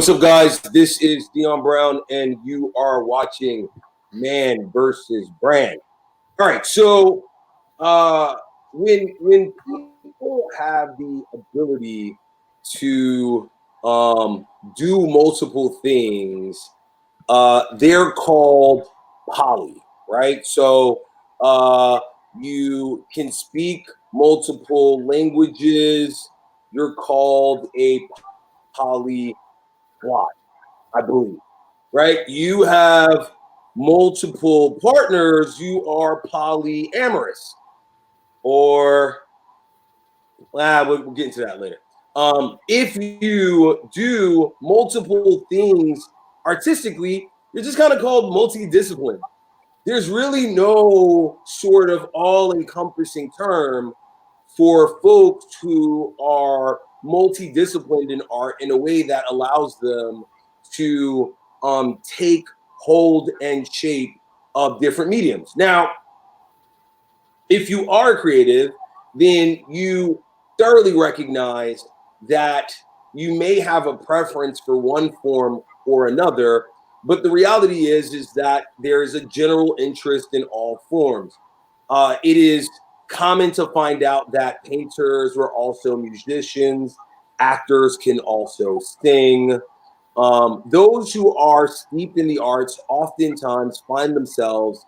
what's up, guys? This is Dion Brown, and you are watching Man versus Brand. All right, so when people have the ability to do multiple things, they're called poly, right? So you can speak multiple languages. You're called a polyglot, I believe, right? You have multiple partners. You are polyamorous, or we'll get into that later. If you do multiple things artistically, you're just kind of called multidisciplined. There's really no sort of all-encompassing term for folks who are multidisciplined in art in a way that allows them to take hold and shape of different mediums. Now, if you are creative, then you thoroughly recognize that you may have a preference for one form or another, but the reality is that there is a general interest in all forms. It is common to find out that painters were also musicians, actors can also sing. Those who are steeped in the arts oftentimes find themselves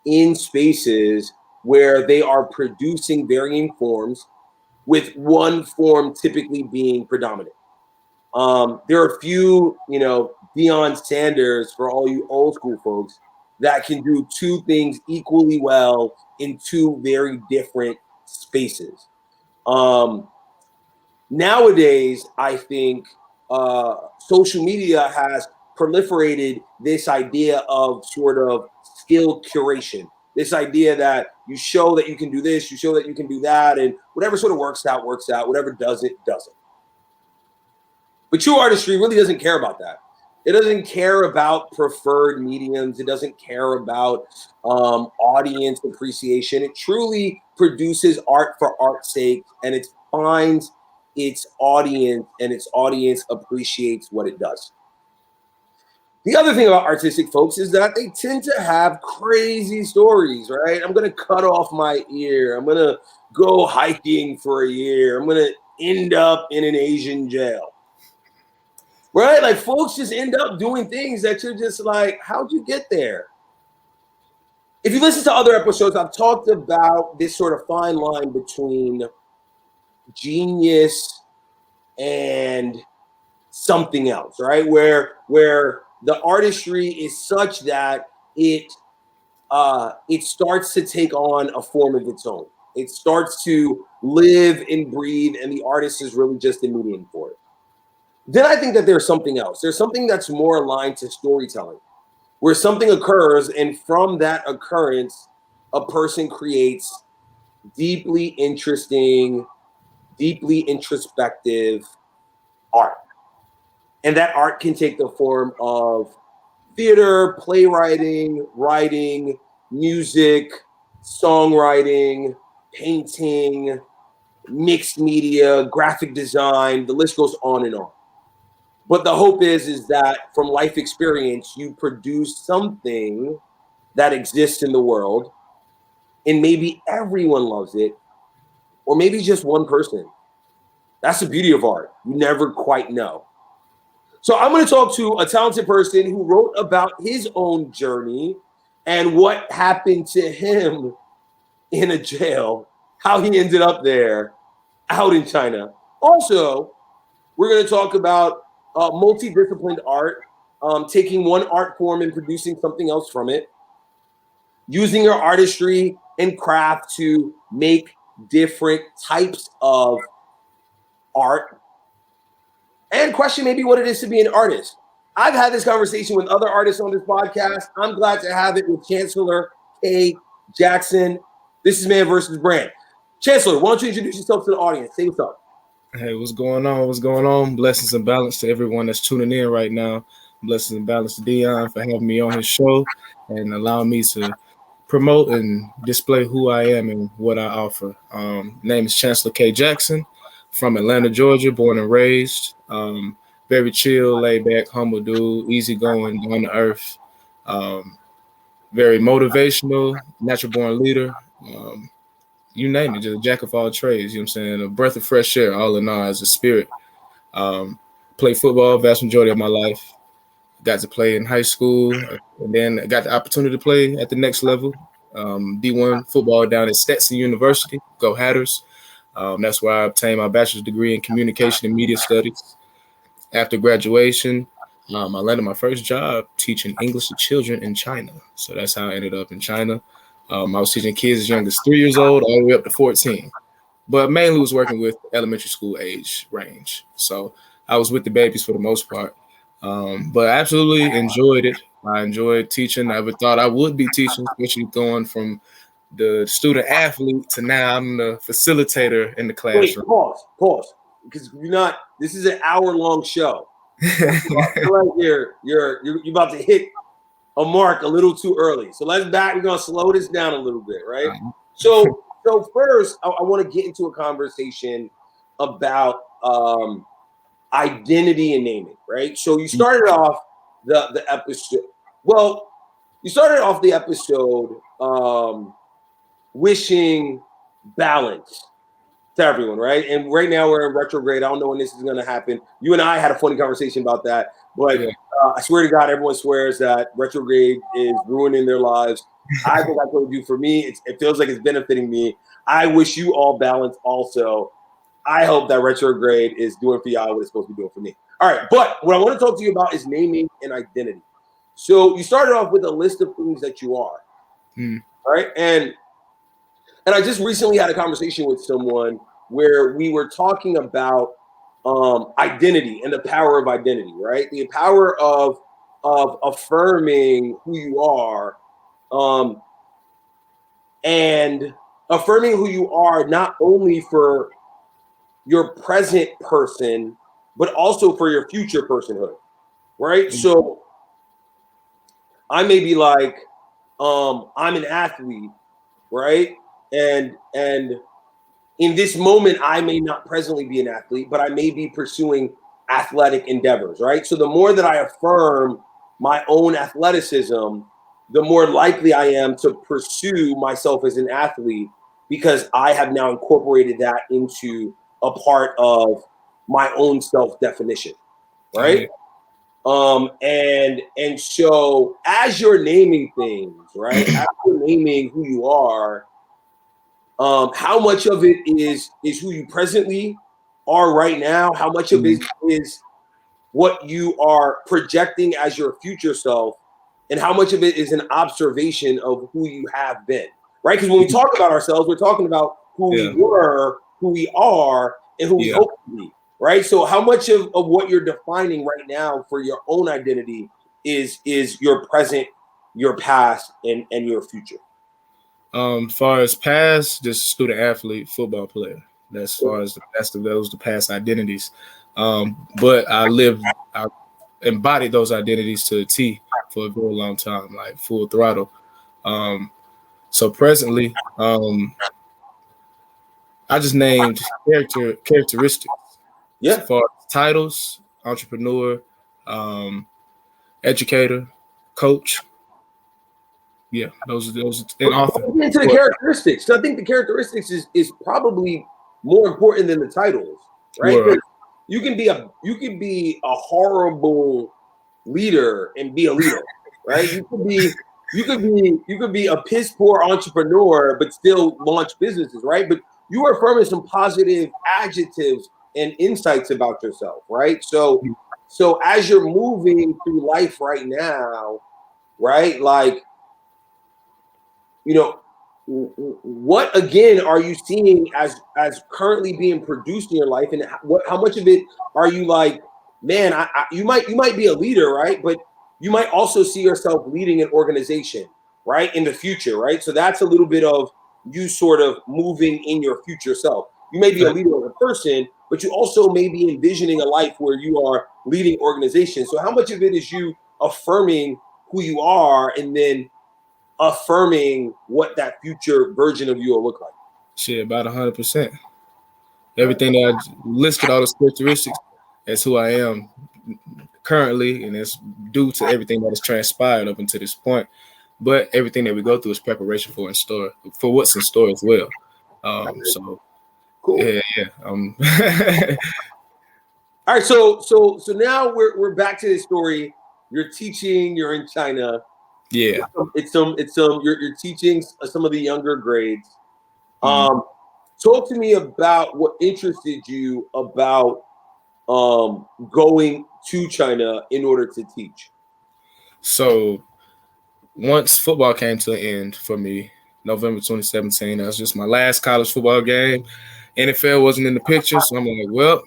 in spaces where they are producing varying forms, with one form typically being predominant. There are a few, Deion Sanders, for all you old school folks, that can do two things equally well in two very different spaces. Nowadays, I think social media has proliferated this idea of sort of skill curation. This idea that you show that you can do this, you show that you can do that, and whatever sort of works out, whatever doesn't, doesn't. But true artistry really doesn't care about that. It doesn't care about preferred mediums. It doesn't care about audience appreciation. It truly produces art for art's sake, and it finds its audience, and its audience appreciates what it does. The other thing about artistic folks is that they tend to have crazy stories, right? I'm going to cut off my ear. I'm going to go hiking for a year. I'm going to end up in an Asian jail. Right? Like, folks just end up doing things that you're just like, how'd you get there? If you listen to other episodes, I've talked about this sort of fine line between genius and something else, right? Where the artistry is such that it starts to take on a form of its own. It starts to live and breathe, and the artist is really just a medium for it. Then I think that there's something else. There's something that's more aligned to storytelling, where something occurs, and from that occurrence, a person creates deeply interesting, deeply introspective art. And that art can take the form of theater, playwriting, writing, music, songwriting, painting, mixed media, graphic design, the list goes on and on. But the hope is that from life experience, you produce something that exists in the world, and maybe everyone loves it, or maybe just one person. That's the beauty of art. You never quite know. So I'm going to talk to a talented person who wrote about his own journey and what happened to him in a jail, how he ended up there, out in China. Also, we're going to talk about multidisciplined art, taking one art form and producing something else from it, using your artistry and craft to make different types of art, and question maybe what it is to be an artist. I've had this conversation with other artists on this podcast. I'm glad to have it with Chancellor K. Jackson. This is Man versus Brand. Chancellor, why don't you introduce yourself to the audience? Say what's up. Hey, what's going on? What's going on? Blessings and balance to everyone that's tuning in right now. Blessings and balance to Dion for having me on his show and allowing me to promote and display who I am and what I offer. Name is Chancellor K. Jackson, from Atlanta, Georgia, born and raised. very chill, laid back, humble dude, easygoing, down to earth, very motivational, natural born leader. You name it, just a jack of all trades. You know what I'm saying? A breath of fresh air, all in all, as a spirit. Played football vast majority of my life. Got to play in high school, and then I got the opportunity to play at the next level, D1 football down at Stetson University. Go Hatters! That's where I obtained my bachelor's degree in communication and media studies. After graduation, I landed my first job teaching English to children in China. So that's how I ended up in China. I was teaching kids as young as 3 years old all the way up to 14, but mainly was working with elementary school age range. So I was with the babies for the most part. But I absolutely enjoyed it. I enjoyed teaching. I never thought I would be teaching, especially going from the student athlete to now I'm the facilitator in the Wait, classroom. pause. Because this is an hour-long show. You're about to hit a mark a little too early. So we're gonna slow this down a little bit, right? So first I want to get into a conversation about identity and naming, right? So you started off the episode. Well, you started off the episode wishing balance to everyone, right? And right now we're in retrograde. I don't know when this is going to happen. You and I had a funny conversation about that, but I swear to God, everyone swears that retrograde is ruining their lives. I think I told you, for me, it feels like it's benefiting me. I wish you all balance also. I hope that retrograde is doing for y'all what it's supposed to be doing for me. All right, but what I want to talk to you about is naming and identity. So you started off with a list of things that you are, right? And I just recently had a conversation with someone where we were talking about identity and the power of identity, right? The power of affirming who you are, and affirming who you are not only for your present person, but also for your future personhood, right? So I may be like, I'm an athlete, right? And in this moment, I may not presently be an athlete, but I may be pursuing athletic endeavors, right? So the more that I affirm my own athleticism, the more likely I am to pursue myself as an athlete, because I have now incorporated that into a part of my own self-definition, right? And so as you're naming things, right? As you're naming who you are, how much of it is who you presently are right now? How much of it is what you are projecting as your future self? And how much of it is an observation of who you have been, right? Because when we talk about ourselves, we're talking about who we were, who we are, and who we hope to be, right? So how much of what you're defining right now for your own identity is your present, your past, and your future? As far as past, just student athlete, football player. That's as far as the past identities. But I embodied those identities to a T for a very long time, like full throttle. So presently, I just named characteristics. Yeah. As far as titles, entrepreneur, educator, coach. Yeah, those and author. Into the characteristics. So I think the characteristics is probably more important than the titles, right? You can be a horrible leader and be a leader, right? You could be a piss poor entrepreneur but still launch businesses, right? But you are affirming some positive adjectives and insights about yourself, right? So as you're moving through life right now, right? Like, you know, what again are you seeing as currently being produced in your life, and how much of it are you like, man, you might be a leader, right? But you might also see yourself leading an organization, right, in the future, right? So that's a little bit of you sort of moving in your future self. You may be a leader of a person, but you also may be envisioning a life where you are leading organizations. So how much of it is you affirming who you are and then affirming what that future version of you will look like? Shit, about 100%. Everything that I listed, all those characteristics, that's who I am currently, and it's due to everything that has transpired up until this point. But everything that we go through is preparation for what's in store as well. So Cool. yeah. All right, so now we're back to this story. You're teaching. You're in China. Yeah. It's you're teaching some of the younger grades. Talk to me about what interested you about going to China in order to teach. So once football came to an end for me, November 2017, that was just my last college football game. NFL wasn't in the picture, so I'm like, well,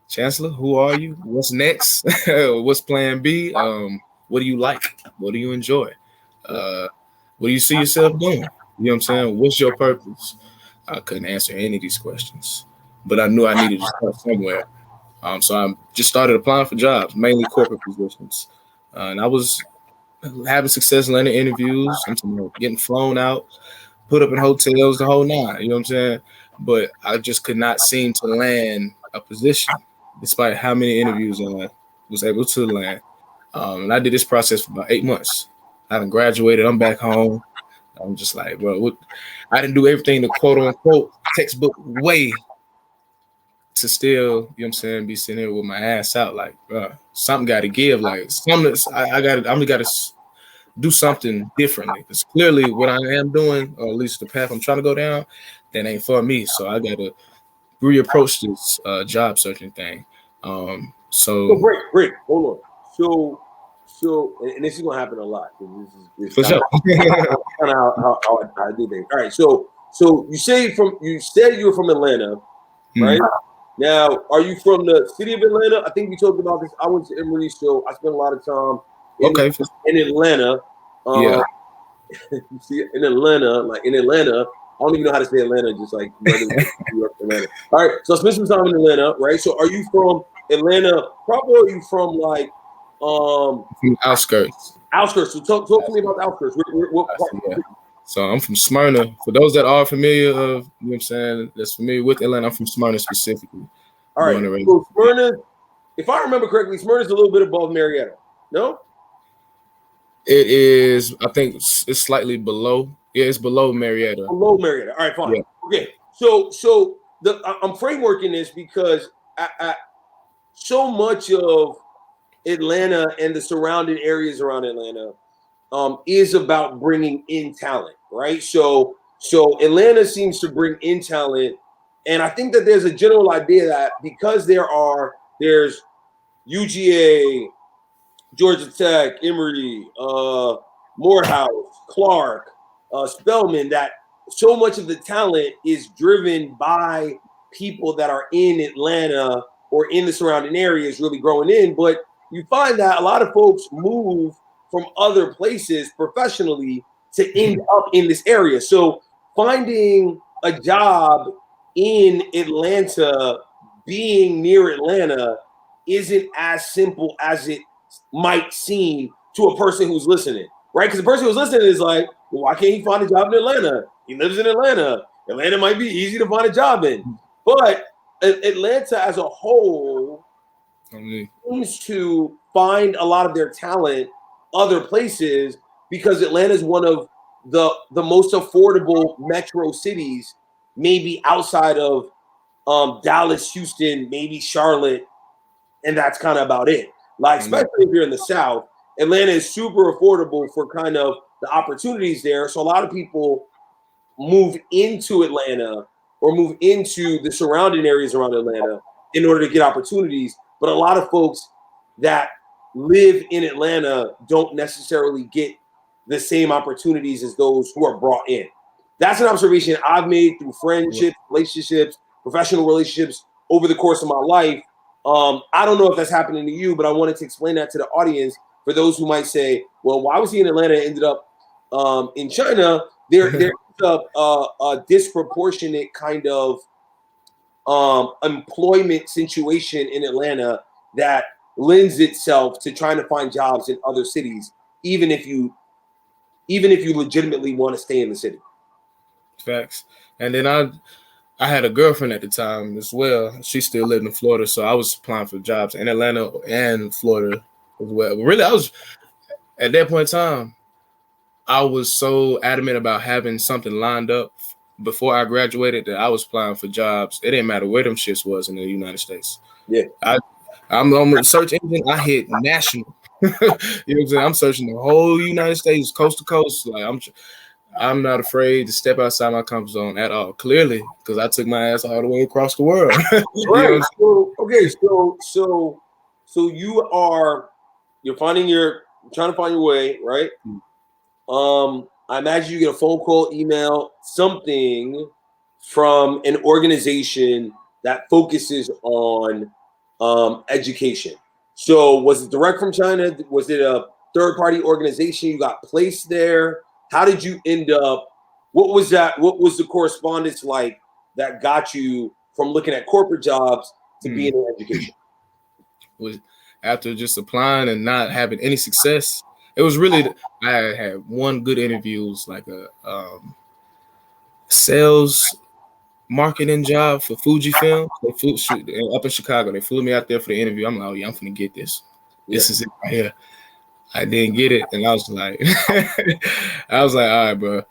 Chancellor, who are you? What's next? What's plan B? What do you like? What do you enjoy? What do you see yourself doing? You know what I'm saying? What's your purpose? I couldn't answer any of these questions, but I knew I needed to start somewhere. So I just started applying for jobs, mainly corporate positions. And I was having success landing interviews. I'm talking about getting flown out, put up in hotels, the whole nine. You know what I'm saying? But I just could not seem to land a position, despite how many interviews I was able to land. And I did this process for about 8 months. I done graduated. I'm back home. I'm just like, bro, I didn't do everything the quote unquote textbook way to still, you know what I'm saying, be sitting here with my ass out. Like, bro, something got to give. Like, I'm got to do something differently. Because clearly what I am doing, or at least the path I'm trying to go down, that ain't for me. So I got to reapproach this job searching thing. So break. Hold on. So, and this is gonna happen a lot. This For sure. Kind of how I do things. All right. So you said you were from Atlanta, right? Now, are you from the city of Atlanta? I think we talked about this. I went to Emory, so I spent a lot of time in Atlanta. Yeah. You see, in Atlanta, I don't even know how to say Atlanta, just like New York, Atlanta. All right, so I spent some time in Atlanta, right? So are you from Atlanta proper, or are you from like outskirts? Outskirts. So talk to me about the outskirts. What part? Yeah. So I'm from Smyrna. For those that are familiar of, you know what I'm saying, that's familiar with Atlanta, I'm from Smyrna specifically. All right. So Smyrna, if I remember correctly, Smyrna's a little bit above Marietta. No? It is, I think it's slightly below. Yeah, it's below Marietta. Below Marietta. All right, fine. Yeah. Okay. So I'm frameworking this because so much of Atlanta and the surrounding areas around Atlanta is about bringing in talent, right? So Atlanta seems to bring in talent, and I think that there's a general idea that because there's UGA, Georgia Tech, Emory, Morehouse, Clark, Spelman, that so much of the talent is driven by people that are in Atlanta or in the surrounding areas really growing in. But you find that a lot of folks move from other places professionally to end up in this area. So finding a job in Atlanta, being near Atlanta, isn't as simple as it might seem to a person who's listening, right? Because the person who's listening is like, well, why can't he find a job in Atlanta? He lives in Atlanta. Atlanta might be easy to find a job in. But Atlanta as a whole seems to find a lot of their talent other places because Atlanta is one of the most affordable metro cities, maybe outside of Dallas, Houston, maybe Charlotte, and that's kind of about it. Like, especially if you're in the South, Atlanta is super affordable for kind of the opportunities there. So a lot of people move into Atlanta or move into the surrounding areas around Atlanta in order to get opportunities. But a lot of folks that live in Atlanta don't necessarily get the same opportunities as those who are brought in. That's an observation I've made through friendships, relationships, professional relationships over the course of my life. I don't know if that's happening to you, but I wanted to explain that to the audience for those who might say, well, why was he in Atlanta and ended up in China? There's a disproportionate kind of employment situation in Atlanta that lends itself to trying to find jobs in other cities, even if you legitimately want to stay in the city. Facts. And then I had a girlfriend at the time as well. She still lived in Florida, so I was applying for jobs in Atlanta and Florida as well. Really, I was at that point in time. I was so adamant about having something lined up before I graduated that I was applying for jobs. It didn't matter where them shits was in the United States. Yeah. I'm on the search engine. I hit national. You know what I'm saying? I'm searching the whole United States, coast to coast. Like I'm not afraid to step outside my comfort zone at all. Clearly, because I took my ass all the way across the world. You know Right. So okay. So you're trying to find your way, right? I imagine you get a phone call, email, something from an organization that focuses on education. So was it direct from China? Was it a third party organization? You got placed there? How did you end up? What was that? What was the correspondence like that got you from looking at corporate jobs to being in education? Was after just applying and not having any success. It was really I had one good interview. It was like a sales marketing job for Fujifilm. They flew up in Chicago. They flew me out there for the interview. I'm like, oh yeah, I'm gonna get this. This is it right here. I didn't get it, and I was like, all right, bro,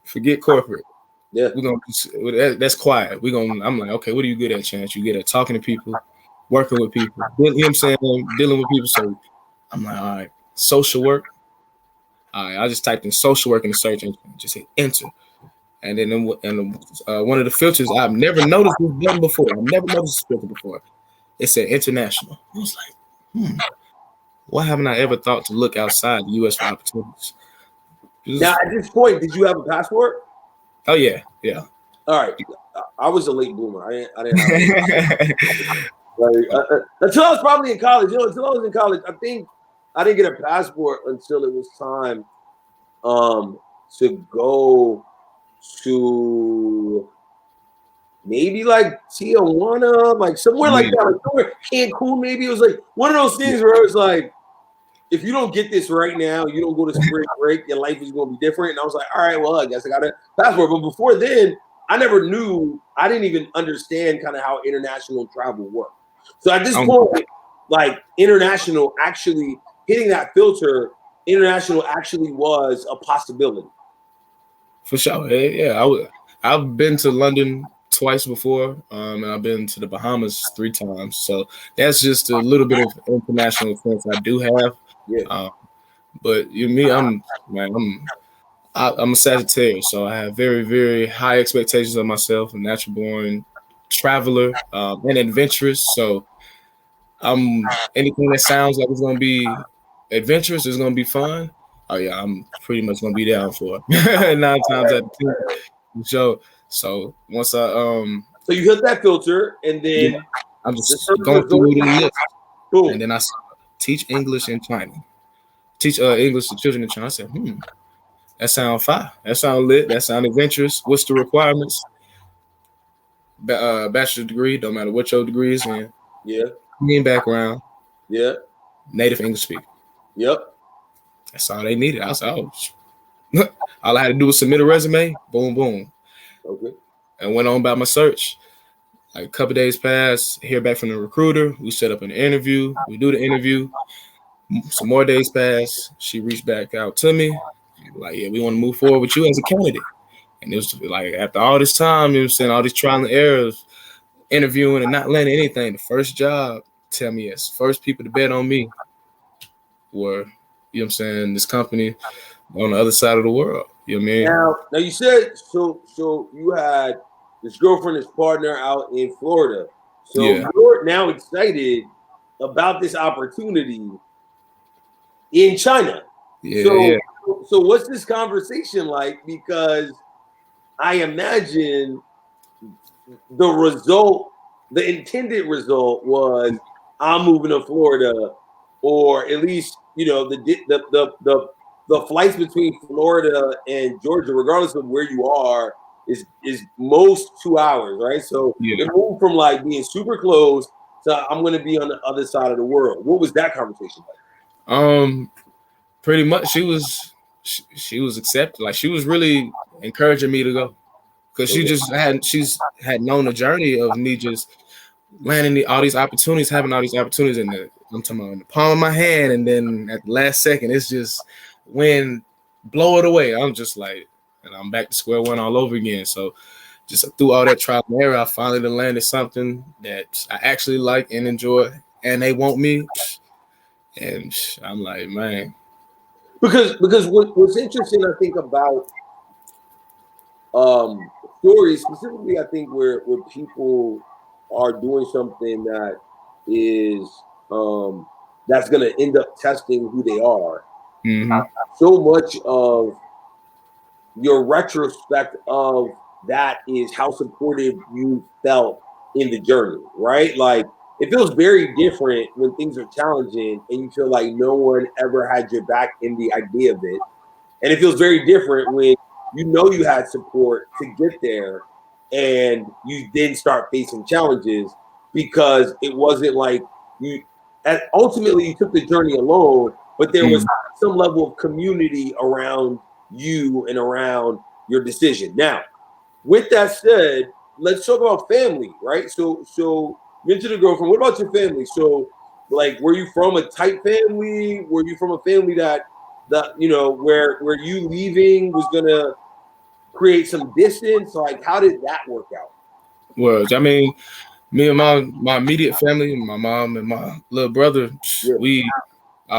forget corporate. Yeah, we're gonna that's quiet. I'm like, okay, what are you good at, Chance? You good at talking to people, working with people, you know what I'm saying, dealing with people. So I'm like, all right, social work. All right, I just typed in social work in the search engine, just hit enter. And then one of the filters, I've never noticed this button before. I've never noticed this filter before. It said international. I was like, why haven't I ever thought to look outside the U.S. for opportunities? Now, at this point, did you have a passport? Oh, yeah. All right. I was a late bloomer. I didn't have until I was probably in college. Until I was in college, I think I didn't get a passport until it was time to go to maybe like Tijuana, like somewhere like that, like somewhere Cancun. Maybe it was like one of those things where it was like, if you don't get this right now, you don't go to spring break, your life is going to be different. And I was like, all right, well, I guess I got a passport. But before then, I never knew. I didn't even understand kind of how international travel worked. So at this point, like international actually hitting that filter, international actually was a possibility. For sure. Yeah, I've been to London twice before, and I've been to the Bahamas 3 times. So that's just a little bit of international experience I do have. Yeah. But I'm a Sagittarius, so I have very, very high expectations of myself. A natural born traveler and adventurous. So anything that sounds like it's going to be adventurous is going to be fun. Oh yeah, I'm pretty much going to be down for it. 9 times out of 10. So once so you hit that filter, and then I'm just going through the list. Boom. And then I teach English in China. Teach English to children in China. I said, that sound fire. That sound lit. That sound adventurous. What's the requirements? Bachelor's degree, don't matter what your degree is in. Yeah. Indian background. Yeah. Native English speaker. Yep. That's all they needed. I was like, all I had to do was submit a resume. Boom, boom. Okay. And went on about my search. Like a couple days passed, hear back from the recruiter. We set up an interview. We do the interview. Some more days passed. She reached back out to me. Like, yeah, we want to move forward with you as a candidate. And it was like, after all this time, you know, saying all these trial and errors, interviewing and not landing anything, the first job, tell me yes, first people to bet on me were, you know what I'm saying, this company on the other side of the world. You know what I mean? Now you said, so you had this girlfriend, this partner out in Florida. So you're now excited about this opportunity in China. So what's this conversation like? Because I imagine the intended result was I'm moving to Florida, or at least, you know, the flights between Florida and Georgia, regardless of where you are, is most 2 hours, right? So it moved from like being super close to I'm going to be on the other side of the world. What was that conversation like? Pretty much she was accepted. Like, she was really encouraging me to go, because she's had known the journey of me just landing all these opportunities, having all these opportunities I'm talking about in the palm of my hand, and then at the last second, it's just when blow it away. I'm just like, and I'm back to square one all over again. So just through all that trial and error, I finally landed something that I actually like and enjoy, and they want me. And I'm like, man. Because what's interesting, I think, about stories, specifically, I think where people are doing something that is that's going to end up testing who they are. Mm-hmm. So much of your retrospect of that is how supportive you felt in the journey, right? Like, it feels very different when things are challenging and you feel like no one ever had your back in the idea of it. And it feels very different when you know you had support to get there and you then start facing challenges, because it wasn't like you, and ultimately you took the journey alone, but there was some level of community around you and around your decision. Now, with that said, let's talk about family, right? So you mentioned a girlfriend. What about your family? So, like, were you from a tight family? Were you from a family that where you leaving was gonna create some distance? Like, how did that work out? Well, I mean, me and my immediate family, my mom and my little brother, Yeah.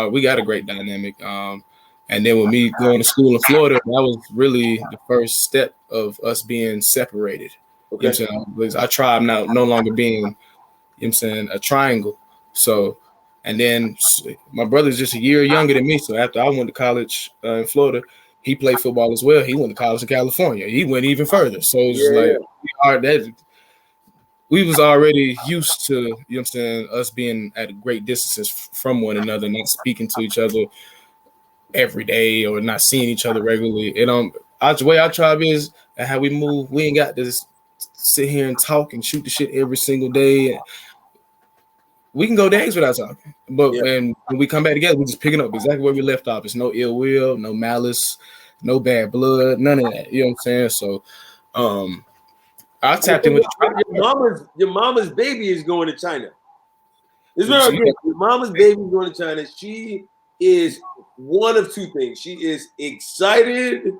we got a great dynamic. And then with me going to school in Florida, that was really the first step of us being separated. Okay. You know what I'm saying? Because our tribe now no longer being, you know what I'm saying, a triangle. So, and then my brother's just a year younger than me. So after I went to college in Florida, he played football as well. He went to college in California. He went even further. So it's just like we was already used to, you know what I'm saying, us being at great distances from one another, not speaking to each other every day or not seeing each other regularly. The way our tribe is and how we move, we ain't got to just sit here and talk and shoot the shit every single day. We can go days without talking, but when we come back together, we just picking up exactly where we left off. It's no ill will, no malice, no bad blood, none of that. You know what I'm saying? So, I tapped in with your mama's baby is going to China. This is what your mama's baby is going to China. She is one of two things. She is excited,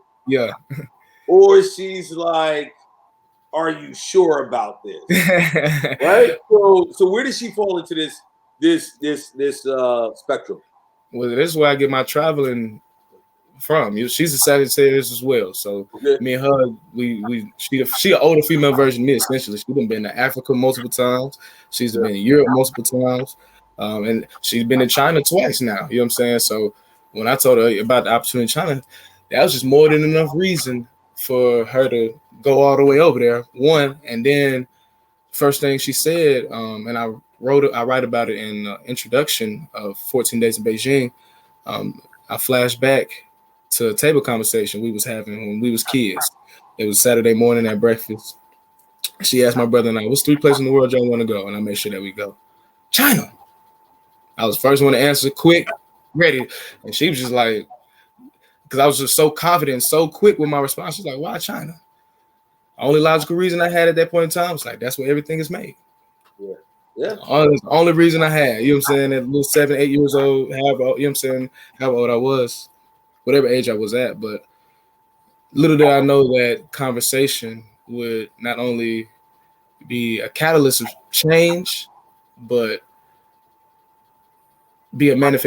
or she's like, "Are you sure about this?" Right? So where does she fall into this spectrum? Well, this is where I get my traveling from. She's a Sagittarius as well. So me and her, she an older female version of me, essentially. She's been to Africa multiple times. She's been in Europe multiple times. And she's been in China twice now. You know what I'm saying? So when I told her about the opportunity in China, that was just more than enough reason for her to go all the way over there. One, and then first thing she said, and I write about it in the introduction of 14 Days in Beijing. I flashed back to a table conversation we was having when we was kids. It was Saturday morning at breakfast. She asked my brother and I, "What's 3 places in the world y'all want to go?" And I made sure that we go. China. I was the first one to answer, quick, ready. And she was just like, because I was just so confident, so quick with my response. She's like, "Why China?" Only logical reason I had at that point in time was like, that's where everything is made. Yeah. Only reason I had, you know what I'm saying, at little 7, 8 years old, however, you know what I'm saying, how old I was, whatever age I was at. But little did I know that conversation would not only be a catalyst of change, but be part of,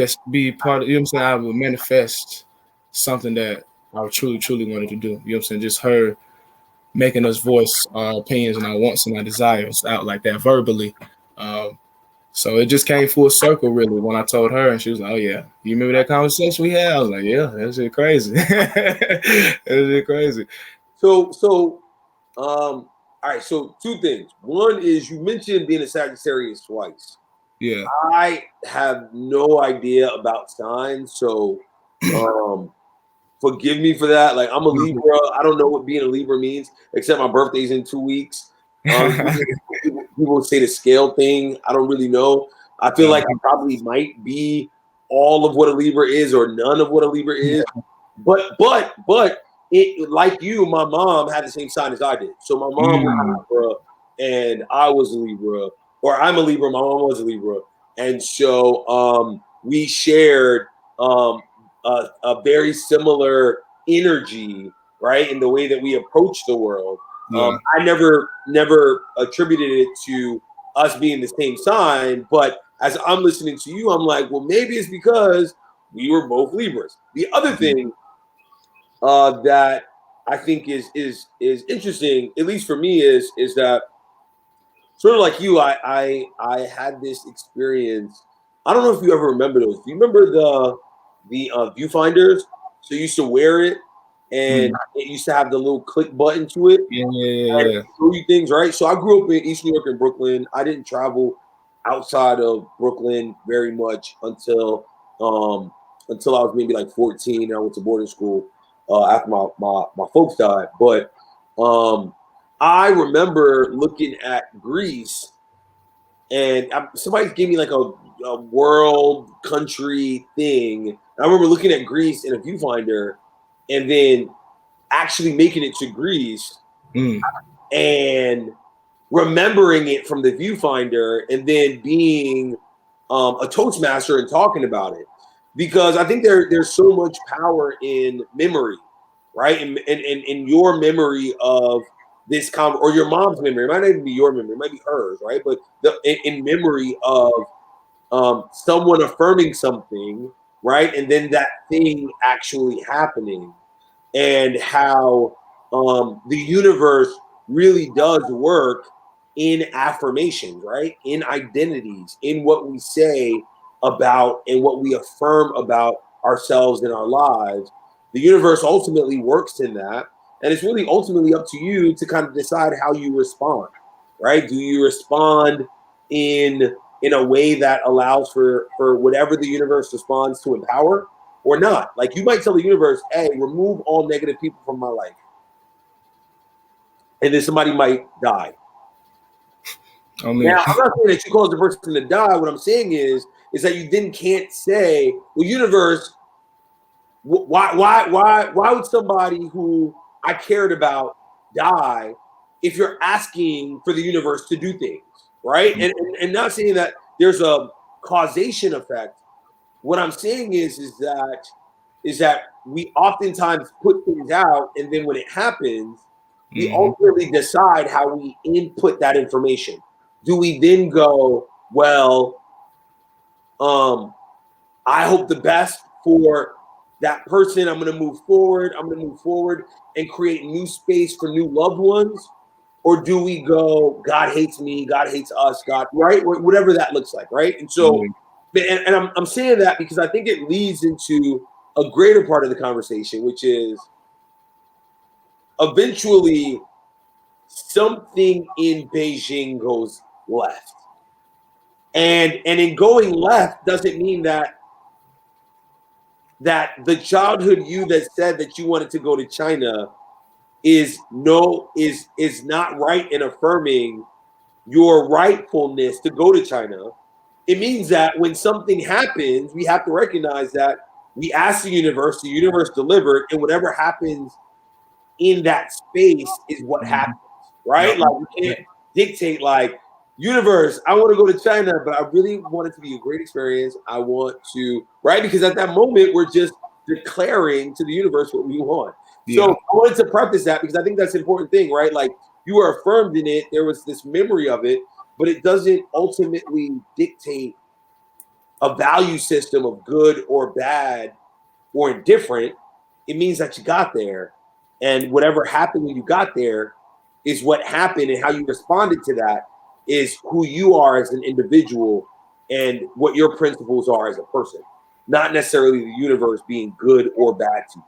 you know what I'm saying, I would manifest something that I truly, truly wanted to do. You know what I'm saying? Just her making us voice our opinions and our wants and our desires out like that verbally. So it just came full circle, really, when I told her, and she was like, "Oh yeah, you remember that conversation we had?" I was like, "Yeah, that shit crazy." That shit crazy. So, all right. So 2 things. One is you mentioned being a Sagittarius twice. Yeah. I have no idea about signs, so forgive me for that. Like, I'm a Libra. I don't know what being a Libra means, except my birthday's in 2 weeks. People say the scale thing. I don't really know. I feel like I probably might be all of what a Libra is or none of what a Libra is. But it like you, my mom had the same sign as I did. So my mom was Libra, and I was a Libra, or I'm a Libra. My mom was a Libra, and so we shared a very similar energy, right, in the way that we approach the world. I never attributed it to us being the same sign, but as I'm listening to you, I'm like, well, maybe it's because we were both Libras. The other thing that I think is interesting, at least for me, is that sort of like you, I had this experience. I don't know if you ever remember those. Do you remember the viewfinders? So you used to wear it, and it used to have the little click button to it. Yeah. Show you things, right? So I grew up in East New York and Brooklyn. I didn't travel outside of Brooklyn very much until I was maybe like 14. And I went to boarding school after my folks died. But I remember looking at Greece, and somebody gave me like a world country thing. And I remember looking at Greece in a viewfinder, and then actually making it to Greece and remembering it from the viewfinder, and then being a Toastmaster and talking about it. Because I think there's so much power in memory, right? In your memory of this or your mom's memory. It might not even be your memory, it might be hers, right? But in memory of someone affirming something, right? And then that thing actually happening, and how the universe really does work in affirmations, right? In identities, in what we say about and what we affirm about ourselves and our lives. The universe ultimately works in that. And it's really ultimately up to you to kind of decide how you respond, right? Do you respond in a way that allows for whatever the universe responds to empower, or not? Like, you might tell the universe, hey, remove all negative people from my life, and then somebody might die. Now, I'm not saying that you cause the person to die. What I'm saying is that you then can't say, well, universe, why would somebody who I cared about die if you're asking for the universe to do things, right? And not saying that there's a causation effect. What I'm saying is that we oftentimes put things out, and then when it happens, we ultimately decide how we input that information. Do we then go, well, I hope the best for that person. I'm going to move forward. I'm going to move forward and create new space for new loved ones. Or do we go, God hates me, God hates us, God, right? Whatever that looks like, right? And so, and I'm saying that because I think it leads into a greater part of the conversation, which is eventually something in Beijing goes left. And in going left doesn't mean that the childhood you that said that you wanted to go to China is not right in affirming your rightfulness to go to China. It means that when something happens, we have to recognize that we ask the universe delivered, and whatever happens in that space is what happens, right? Like, we can't dictate, like, universe, I want to go to China, but I really want it to be a great experience. I want to, right? Because at that moment, we're just declaring to the universe what we want. So I wanted to preface that because I think that's an important thing, right? Like, you were affirmed in it. There was this memory of it, but it doesn't ultimately dictate a value system of good or bad or indifferent. It means that you got there, and whatever happened when you got there is what happened, and how you responded to that is who you are as an individual and what your principles are as a person, not necessarily the universe being good or bad to you.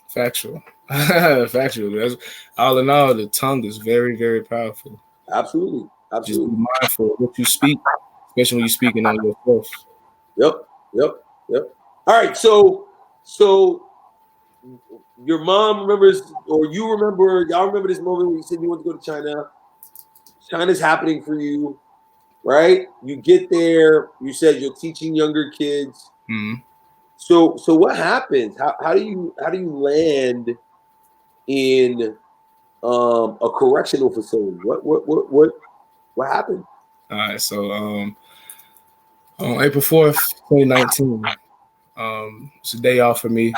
Factual. That's, all in all, the tongue is very, very powerful. Absolutely. Just be mindful of what you speak, especially when you're speaking on yourself. Yep. All right, so your mom remembers, or you remember, y'all remember this moment when you said you want to go to China. China's happening for you, right? You get there. You said you're teaching younger kids. So what happens? How do you land in a correctional facility. What happened? All right, so on April 4th, 2019, it's a day off for me.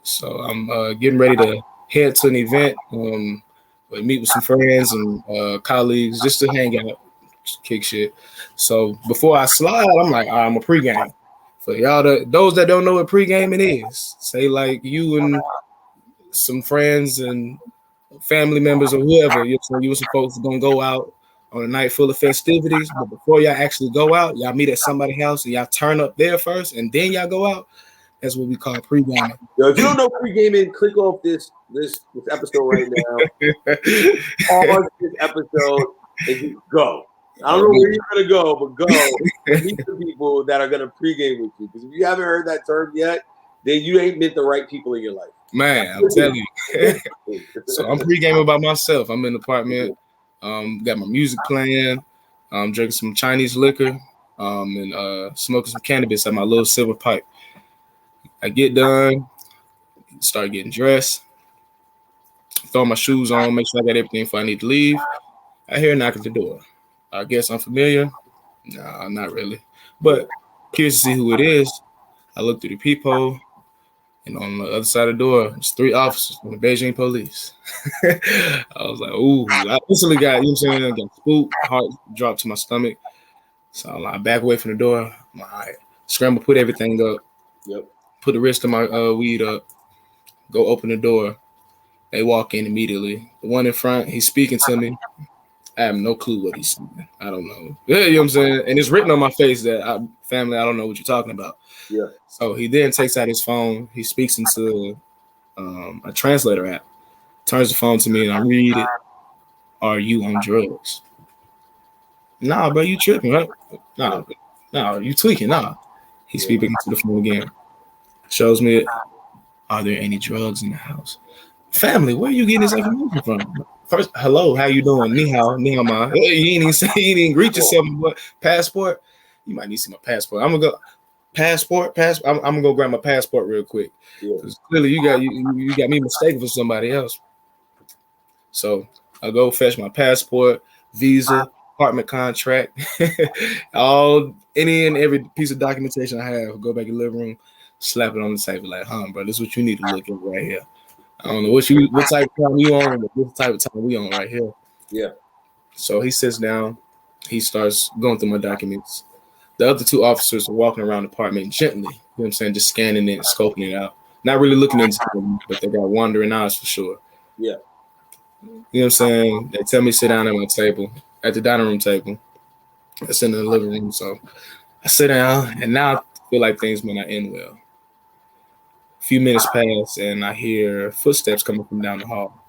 So I'm getting ready to head to an event, meet with some friends and colleagues just to hang out, just kick shit. So before I slide, I'm like, all right, I'm a pregame. For y'all, those that don't know what pregaming is, say like you and some friends and family members or whoever, you and some folks are gonna go out on a night full of festivities. But before y'all actually go out, y'all meet at somebody's house and y'all turn up there first, and then y'all go out. That's what we call pre-gaming. Yo, if you don't know pre-gaming, click off this episode right now. Pause this episode and just go. I don't know where you're gonna go, but go meet the people that are gonna pre-game with you. Because if you haven't heard that term yet, then you ain't met the right people in your life. Man, I'm telling you. So I'm pre-gaming by myself. I'm in the apartment. Got my music playing. Drinking some Chinese liquor. And smoking some cannabis at my little silver pipe. I get done, start getting dressed, throw my shoes on, make sure I got everything before I need to leave. I hear a knock at the door. I guess I'm familiar. Nah, not really. But curious to see who it is. I look through the peephole, and on the other side of the door, there's 3 officers from the Beijing police. I was like, ooh, I instantly got, you know what I'm saying? I got spooked, heart dropped to my stomach. So I back away from the door. I'm like, all right, scramble, put everything up. Yep. Put the rest of my weed up. Go open the door. They walk in immediately. The one in front, he's speaking to me. I have no clue what he's saying. I don't know. Yeah, you know what I'm saying? And it's written on my face that family, I don't know what you're talking about. Yeah. So he then takes out his phone. He speaks into a translator app. Turns the phone to me and I read it. Are you on drugs? Nah, bro, you tripping, right? Nah, you tweaking. Nah. He's speaking to the phone again. Shows me it. Are there any drugs in the house? Family, where are you getting this information from? First, hello, how you doing? Ni hao ma. You ain't even say, you ain't even greet yourself. But passport? You might need to see my passport. I'm gonna go. Passport. I'm gonna go grab my passport real quick. Because clearly you got me mistaken for somebody else. So I go fetch my passport, visa, apartment contract, any and every piece of documentation I have. Go back in the living room, slap it on the table like, bro, this is what you need to look at right here. I don't know what type of time you on, but this type of time we on right here. Yeah. So he sits down, he starts going through my documents. The other 2 officers are walking around the apartment gently, you know what I'm saying, just scanning it, scoping it out. Not really looking into them, but they got wandering eyes for sure. Yeah. You know what I'm saying? They tell me to sit down at my table, at the dining room table. That's in the living room. So I sit down, and now I feel like things may not end well. A few minutes pass, and I hear footsteps coming from down the hall.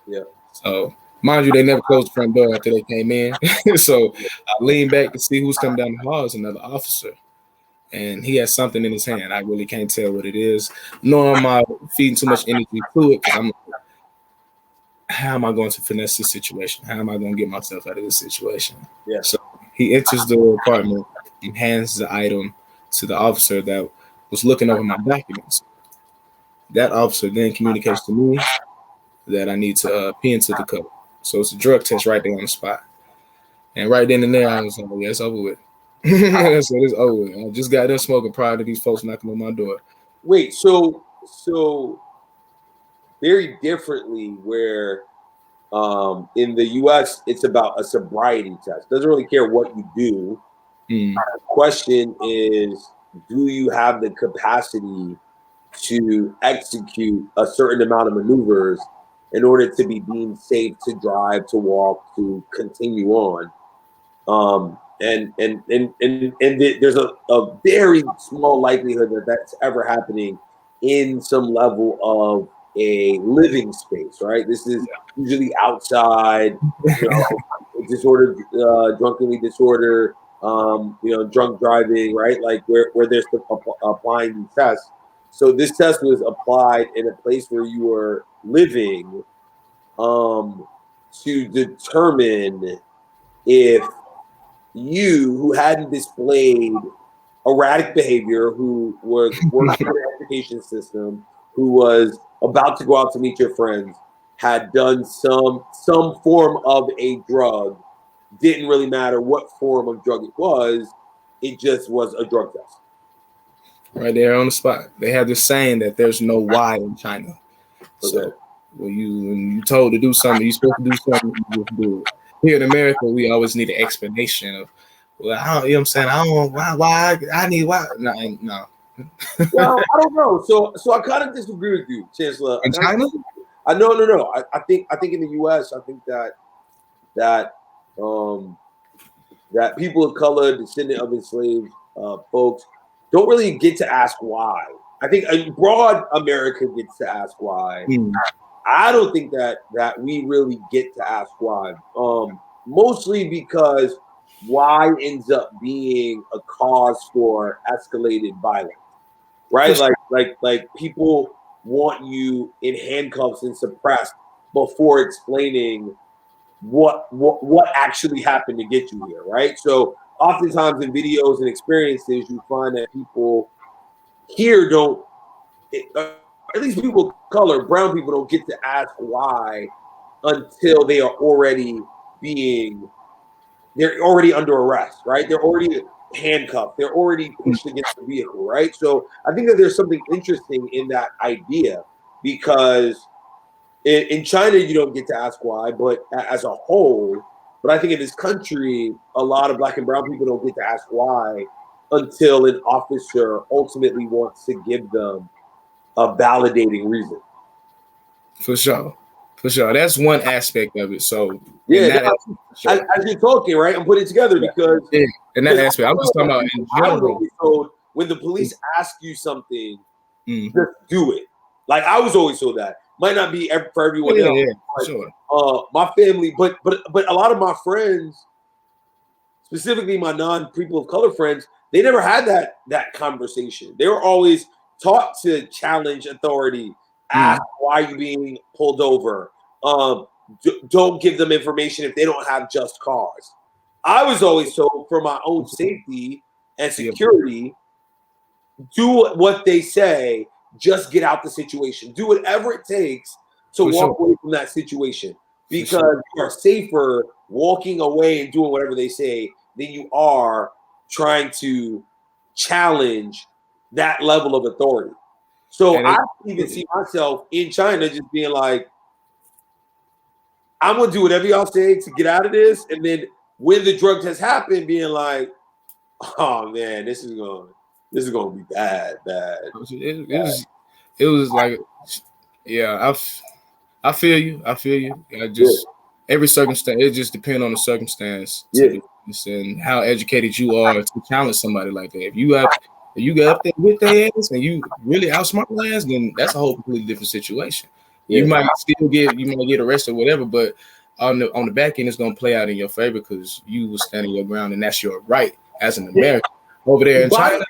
Yeah. So, mind you, they never closed the front door after they came in. So I lean back to see who's coming down the hall. It's another officer. And he has something in his hand. I really can't tell what it is. Nor am I feeding too much energy to it, because how am I going to finesse this situation? How am I going to get myself out of this situation? Yeah. So he enters the apartment and hands the item to the officer that was looking over my documents. That officer then communicates to me that I need to pee into the cup. So it's a drug test right there on the spot. And right then and there, I was like, yeah, it's over with. So it's over with. I just got done smoking prior to these folks knocking on my door. Wait, so very differently where in the US, it's about a sobriety test. Doesn't really care what you do. The question is, do you have the capacity to execute a certain amount of maneuvers in order to be deemed safe to drive, to walk, to continue on? And there's a very small likelihood that that's ever happening in some level of a living space, right? This is usually outside, disorder, drunkenly disorder, drunk driving, right? Like where they're applying these tests. So this test was applied in a place where you were living, to determine if you, who hadn't displayed erratic behavior, who was working in the education system, who was about to go out to meet your friends, had done some form of a drug. Didn't really matter what form of drug it was. It just was a drug test. Right there on the spot. They have this saying that there's no why in China. So Okay. when you told to do something, you're supposed to do something, you just do it. Here in America, we always need an explanation of, well, I don't, you know what I'm saying? I don't why I need why. No. Well, I don't know. So I kind of disagree with you, Chancellor. In China? No. I think in the U.S. I think that that people of color, descendant of enslaved folks, don't really get to ask why. I think broad America gets to ask why. I don't think that we really get to ask why. Mostly because why ends up being a cause for escalated violence, right? Like people want you in handcuffs and suppressed before explaining what actually happened to get you here, right? So oftentimes in videos and experiences, you find that people here don't, at least people of color, brown people don't get to ask why until they are they're already under arrest, right? They're already handcuffed. They're already pushed against the vehicle, right? So I think that there's something interesting in that idea because in China, you don't get to ask why, but as a whole, but I think in this country, a lot of black and brown people don't get to ask why until an officer ultimately wants to give them a validating reason. For sure. That's one aspect of it. So yeah, as you're talking, right, I'm putting it together because in that aspect, I'm just talking about in general. Told, when the police ask you something, just do it. Like I was always told that. Might not be for everyone else. Yeah, sure. My family, but a lot of my friends, specifically my non-people of color friends, they never had that conversation. They were always taught to challenge authority, ask why you're being pulled over. Don't give them information if they don't have just cause. I was always told for my own safety and security, do what they say, just get out the situation. Do whatever it takes to walk away from that situation because you are safer walking away and doing whatever they say than you are trying to challenge that level of authority. So I even see myself in China just being like, I'm gonna do whatever y'all say to get out of this, and then when the drug test happened, being like, oh man, this is gonna be bad. It was like, yeah, I feel you. I just every circumstance, it just depends on the circumstance and how educated you are to challenge somebody like that. If you get up there with their ass and you really outsmart their ass, then that's a whole completely different situation. You might get arrested or whatever, but on the back end, it's gonna play out in your favor because you will stand your ground, and that's your right as an American. Over there in China,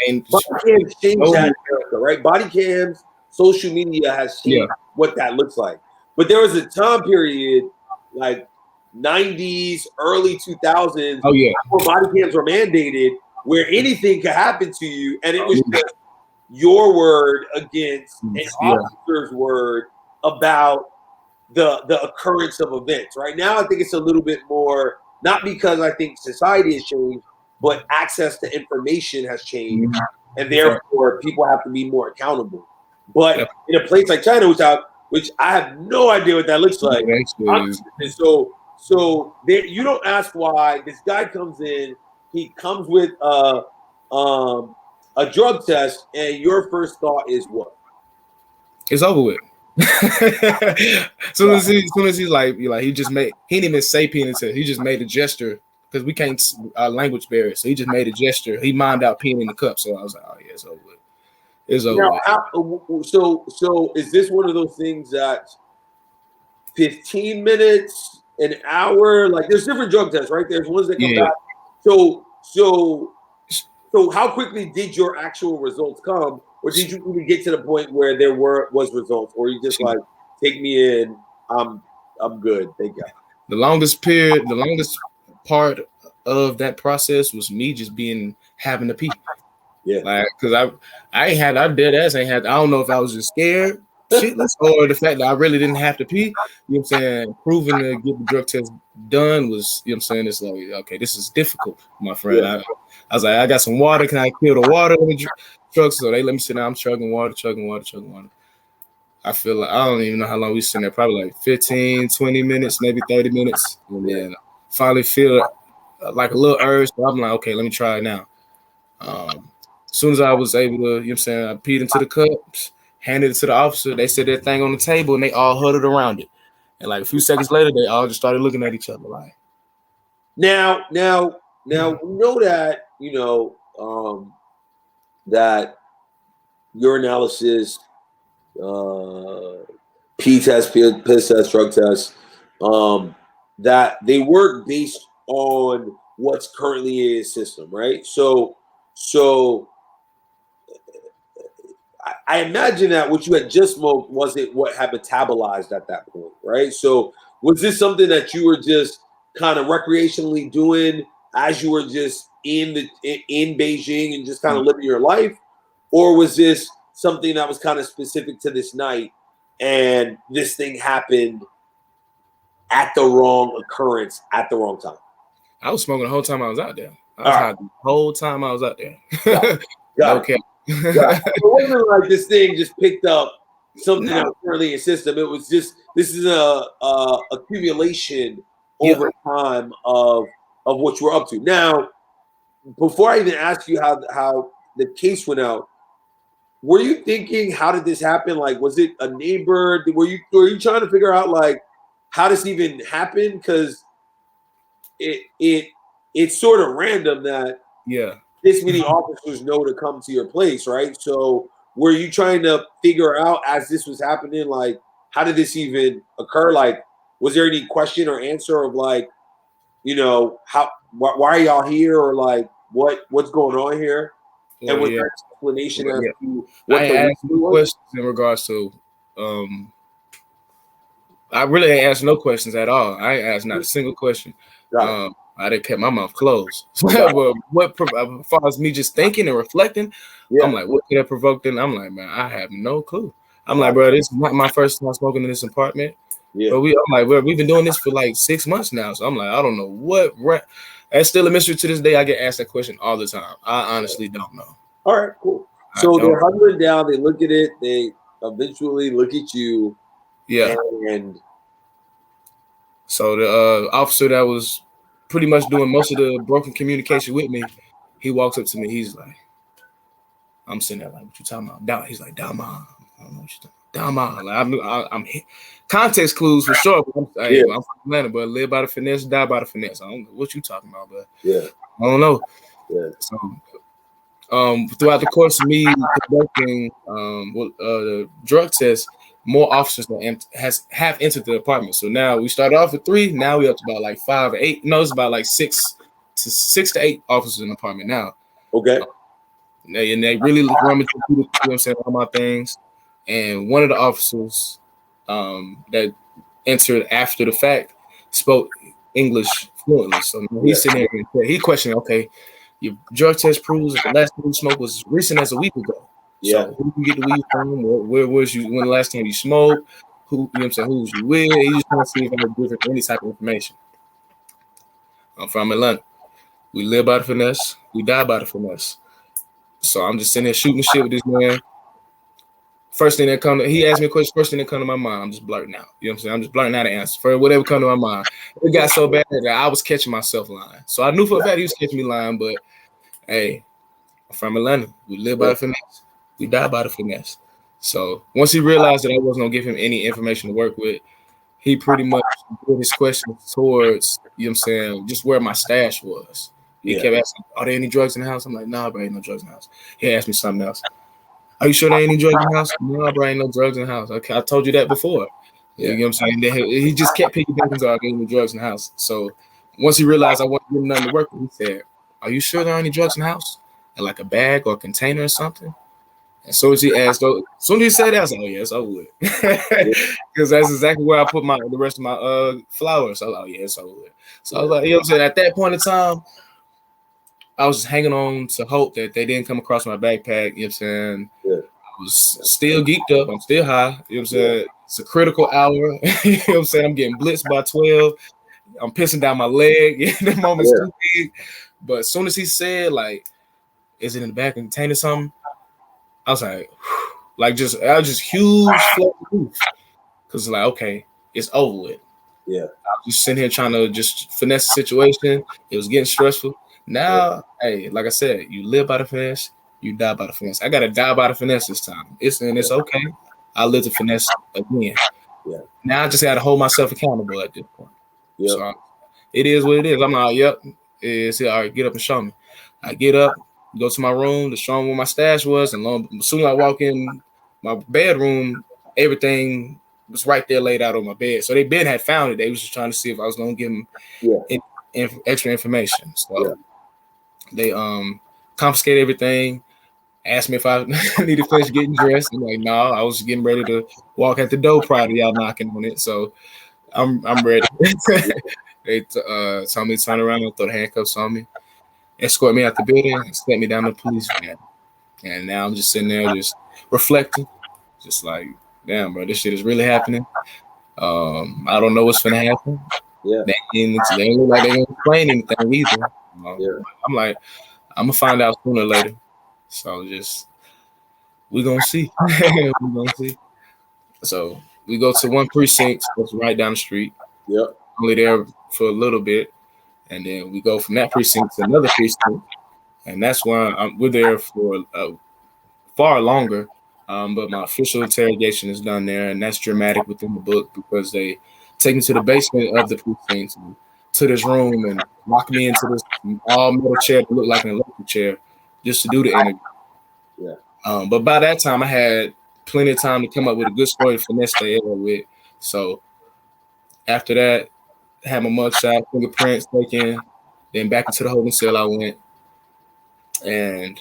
and body cams changed that in America, right? Body cams, social media has changed what that looks like. But there was a time period, like 90s, early 2000s, where body cams were mandated, where anything could happen to you, and it was just your word against an officer's word about the occurrence of events. Right now, I think it's a little bit more, not because I think society has changed, but access to information has changed, and therefore people have to be more accountable. But in a place like China, which I have no idea what that looks like, so there, you don't ask why. This guy comes in, he comes with a drug test, and your first thought is what? It's over with. soon as he's like he didn't even say penis, he just made a gesture because we can't language barrier, so he just made a gesture. He mined out peeing in the cup, so I was like, oh yeah, it's over with. It's over with. So is this one of those things that 15 minutes, an hour, like there's different drug tests, right? There's ones that come back. So how quickly did your actual results come, or did you even get to the point where there was results, or you just like, take me in, I'm good, thank you. The longest part of that process was me just having to pee. Yeah, like because I dead ass ain't had. I don't know if I was just scared shitless, or the fact that I really didn't have to pee. You know what I'm saying? Proving to get the drug test done was, you know what I'm saying? It's like, okay, this is difficult, my friend. Yeah. I was like, I got some water. Can I kill the water in the truck? So they let me sit down. I'm chugging water. I feel like I don't even know how long we sitting there. Probably like 15, 20 minutes, maybe 30 minutes. And then finally feel like a little urge. So I'm like, okay, let me try it now. As soon as I was able to, you know what I'm saying, I peed into the cups, handed it to the officer. They set that thing on the table and they all huddled around it. And like a few seconds later, they all just started looking at each other like. Now, we know that, that your analysis, P test, piss test, drug test, that they work based on what's currently in his system, right? So I imagine that what you had just smoked wasn't what had metabolized at that point, right? So was this something that you were just kind of recreationally doing as you were just in Beijing and just kind of living your life, or was this something that was kind of specific to this night and this thing happened at the wrong occurrence at the wrong time? I was smoking the whole time I was out there. I was high the whole time I was out there. Got it. It wasn't like this thing just picked up something that was currently in your system. It was just, this is a accumulation over time of what you were up to. Now, before I even ask you how the case went out, were you thinking, how did this happen? Like, was it a neighbor? Were you trying to figure out like how this even happened? Because it's sort of random that this many officers know to come to your place, right? So were you trying to figure out as this was happening, like, how did this even occur? Like, was there any question or answer of like, why are y'all here, or like what's going on here? And was there an explanation as to what I asked no questions in regards to I really ain't asked no questions at all. I ain't asked not a single question. I didn't kept my mouth closed. But as far as me just thinking and reflecting, I'm like, what could have provoked it? I'm like, man, I have no clue. I'm like, bro, this is not my first time smoking in this apartment. But I'm like, bro, we've been doing this for like 6 months now. So I'm like, I don't know what. It's still a mystery to this day. I get asked that question all the time. I honestly don't know. All right, cool. So they're huddling down. They look at it. They eventually look at you. Yeah. And so the officer that was pretty much doing most of the broken communication with me, he walks up to me. He's like, I'm sitting there like, what you talking about? He's like, Dama. I don't know what you're talking about. Dama. Like, I'm context clues for sure. But I'm from Atlanta, but live by the finesse, die by the finesse. I don't know what you talking about, but I don't know. So throughout the course of me conducting the drug test, more officers have entered the apartment. So now we started off with 3. Now we up to about like 5 or 8. No, it's about like 6 to 8 officers in the apartment now. Okay. And they really rummaged through, you know what I'm saying, all my things. And one of the officers that entered after the fact spoke English fluently. So he's sitting there and he questioned, okay, your drug test proves that the last time you smoked was as recent as a week ago. So who you get the weed from? Where was you when the last time you smoked? Who, you know what I'm saying, who was you with? He just trying to see if I had different any type of information. I'm from Atlanta. We live by the finesse. We die by the finesse. So I'm just sitting there shooting shit with this man. First thing that he asked me a question. First thing that come to my mind, I'm just blurting out. You know what I'm saying? I'm just blurting out the answer for whatever come to my mind. It got so bad that I was catching myself lying. So I knew for a fact he was catching me lying, but hey, I'm from Atlanta. We live by the finesse. We die by the finesse. So once he realized that I wasn't gonna give him any information to work with, he pretty much put his questions towards, you know what I'm saying, just where my stash was. He kept asking, are there any drugs in the house? I'm like, nah, bro, ain't no drugs in the house. He asked me something else. Are you sure there ain't any drugs in the house? No, bro, ain't no drugs in the house. Okay, I told you that before. You know what I'm saying? He just kept piggybacking until I gave him the drugs in the house. So once he realized I wasn't giving nothing to work with, he said, are you sure there are any drugs in the house? In like a bag or a container or something? And so as he asked, as soon as he said that, I was like, oh yes, I would. Because that's exactly where I put the rest of my flowers. So I was like, oh yes, I would. So I was like, you know what I'm saying? At that point in time, I was just hanging on to hope that they didn't come across my backpack, you know what I'm saying? I was still geeked up. I'm still high. You know what I'm saying? It's a critical hour. You know what I'm saying? I'm getting blitzed by 12. I'm pissing down my leg. The moment's too big. But as soon as he said, like, is it in the back container something? I was like, whew. I was just huge flow of relief. Because like, okay, it's over with. Yeah. I was just sitting here trying to just finesse the situation. It was getting stressful. Now, hey, like I said, you live by the finesse, you die by the finesse. I gotta die by the finesse this time. It's okay. I live the finesse again. Yeah. Now I just gotta hold myself accountable at this point. Yep. So it is what it is. I'm like, yep, it's all right, get up and show me. I get up, go to my room to show them where my stash was, and as soon as I walk in my bedroom, everything was right there laid out on my bed. So they had found it. They was just trying to see if I was gonna give them extra information. So they confiscated everything, asked me if I need to finish getting dressed. I'm like, no, I was getting ready to walk at the door prior to y'all knocking on it. So I'm ready. They told me to turn around and throw the handcuffs on me, escort me out the building, and sent me down to the police van. And now I'm just sitting there just reflecting, just like, damn, bro, this shit is really happening. I don't know what's gonna happen. Yeah. They ain't look like they gonna explain anything either. I'm like, I'm gonna find out sooner or later. So we gonna see. We gonna see. So we go to one precinct that's right down the street. Yep. Only there for a little bit, and then we go from that precinct to another precinct, and that's why we're there for far longer. But my official interrogation is done there, and that's dramatic within the book because they take me to the basement of the precinct, to this room, and lock me into this all metal chair that looked like an electric chair just to do the interview. Yeah. But by that time, I had plenty of time to come up with a good story to finesse the air with. So after that, I had my mugshot, fingerprints taken, then back into the holding cell I went. And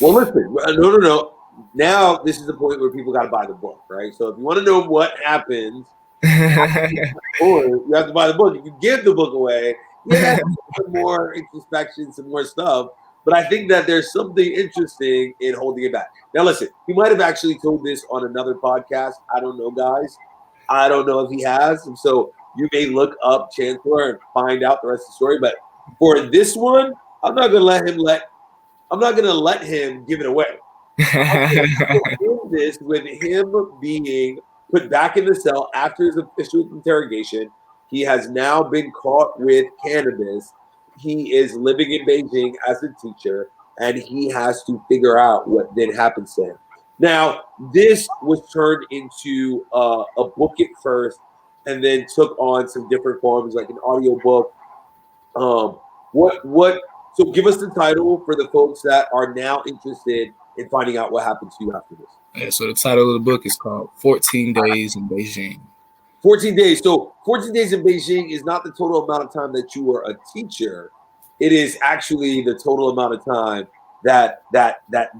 well, listen, no. Now this is the point where people got to buy the book, right? So if you want to know what happens, or you have to buy the book. If you give the book away, some more introspection, some more stuff. But I think that there's something interesting in holding it back. Now, listen, he might have actually told this on another podcast. I don't know, guys. I don't know if he has. And so you may look up Chancellor and find out the rest of the story. But for this one, I'm not going to let him give it away. This with him being put back in the cell after his official interrogation. He has now been caught with cannabis. He is living in Beijing as a teacher, and he has to figure out what then happens to him. Now, this was turned into a book at first, and then took on some different forms, like an audiobook. So give us the title for the folks that are now interested in finding out what happened to you after this. Yeah, so the title of the book is called 14 Days in Beijing. 14 days. So 14 days in Beijing is not the total amount of time that you were a teacher. It is actually the total amount of time that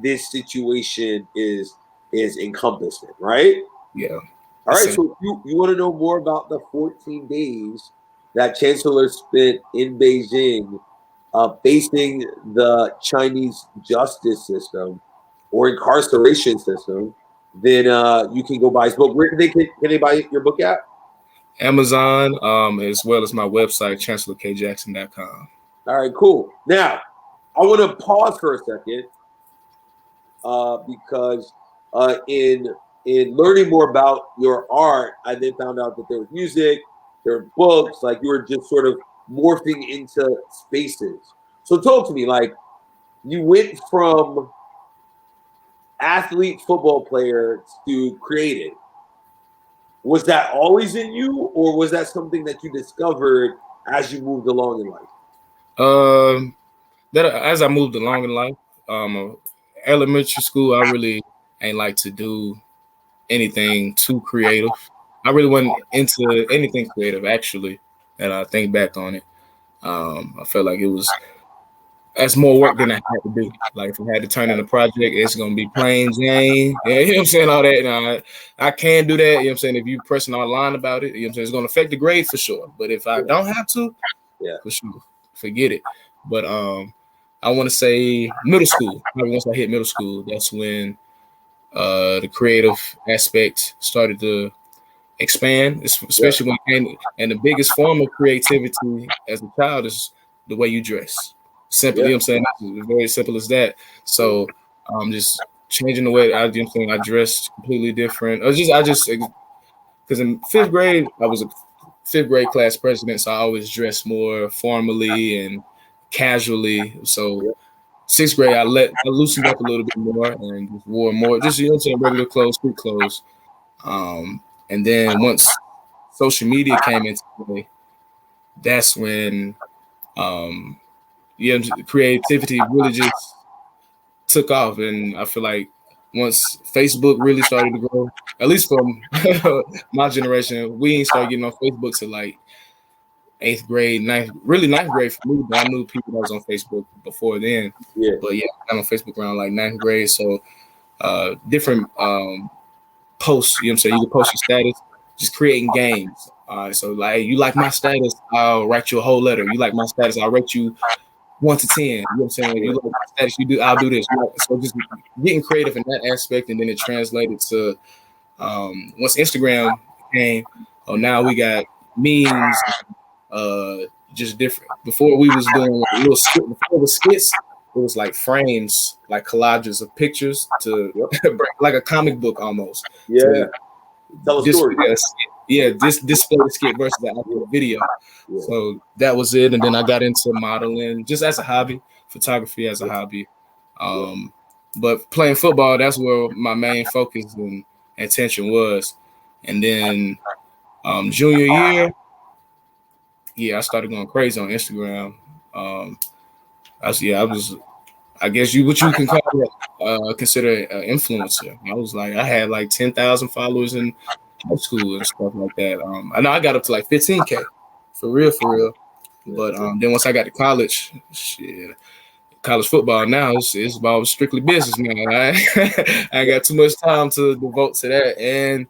this situation is encompassed in, right? Yeah. All right. So you want to know more about the 14 days that Chancellor spent in Beijing facing the Chinese justice system or incarceration system, then you can go buy his book. Where can they buy your book at? Amazon, as well as my website, ChancellorKJackson.com. All right, cool. Now, I want to pause for a second because in learning more about your art, I then found out that there was music, there were books, like you were just sort of morphing into spaces. So talk to me, like you went from athlete football player to creative. Was that always in you, or was that something that you discovered as you moved along in life? That as I moved along in life, elementary school, I really ain't like to do anything too creative. I really wasn't into anything creative, actually, and I think back on it. I felt like that's more work than I had to do. Like if I had to turn in a project, it's gonna be plain Jane. Yeah, you know what I'm saying? All that. And I can do that. You know what I'm saying? If you pressing online about it, you know what I'm saying, it's gonna affect the grade for sure. But if I don't have to, for sure, forget it. But I want to say middle school. Once I hit middle school, that's when the creative aspect started to expand, especially when it came. And the biggest form of creativity as a child is the way you dress. Simple, you know what I'm saying? It's very simple as that. So just changing the way I dress completely different. I just because in fifth grade I was a fifth grade class president, so I always dressed more formally and casually. So sixth grade I loosened up a little bit more and just wore more, just you know what I'm saying, regular clothes, street clothes. And then once social media came into play, that's when creativity really just took off. And I feel like once Facebook really started to grow, at least from my generation, we ain't started getting on Facebook to like eighth grade, ninth grade for me, but I knew people that was on Facebook before then. Yeah. But yeah, I got on Facebook around like ninth grade. So different posts, you know what I'm saying? You can post your status, just creating games. So like you like my status, I'll write you a whole letter. You like my status, I'll rate you 1 to 10. You know what I'm saying? You like my status, I'll do this. So just getting creative in that aspect, and then it translated to once Instagram came, now we got memes, just different. Before we was doing like little before it was skits, it was like frames, like collages of pictures to like a comic book almost. Yeah. Tell a story. This display the skit versus the actual video. Yeah. So that was it. And then I got into modeling just as a hobby, photography as a hobby. But playing football, that's where my main focus and attention was. And then junior year, I started going crazy on Instagram. I guess what you can call consider an influencer. I had like 10,000 followers in high school and stuff like that. I know I got up to like 15K for real. But then once I got to college, college football now it's about strictly business now. I ain't got too much time to devote to that and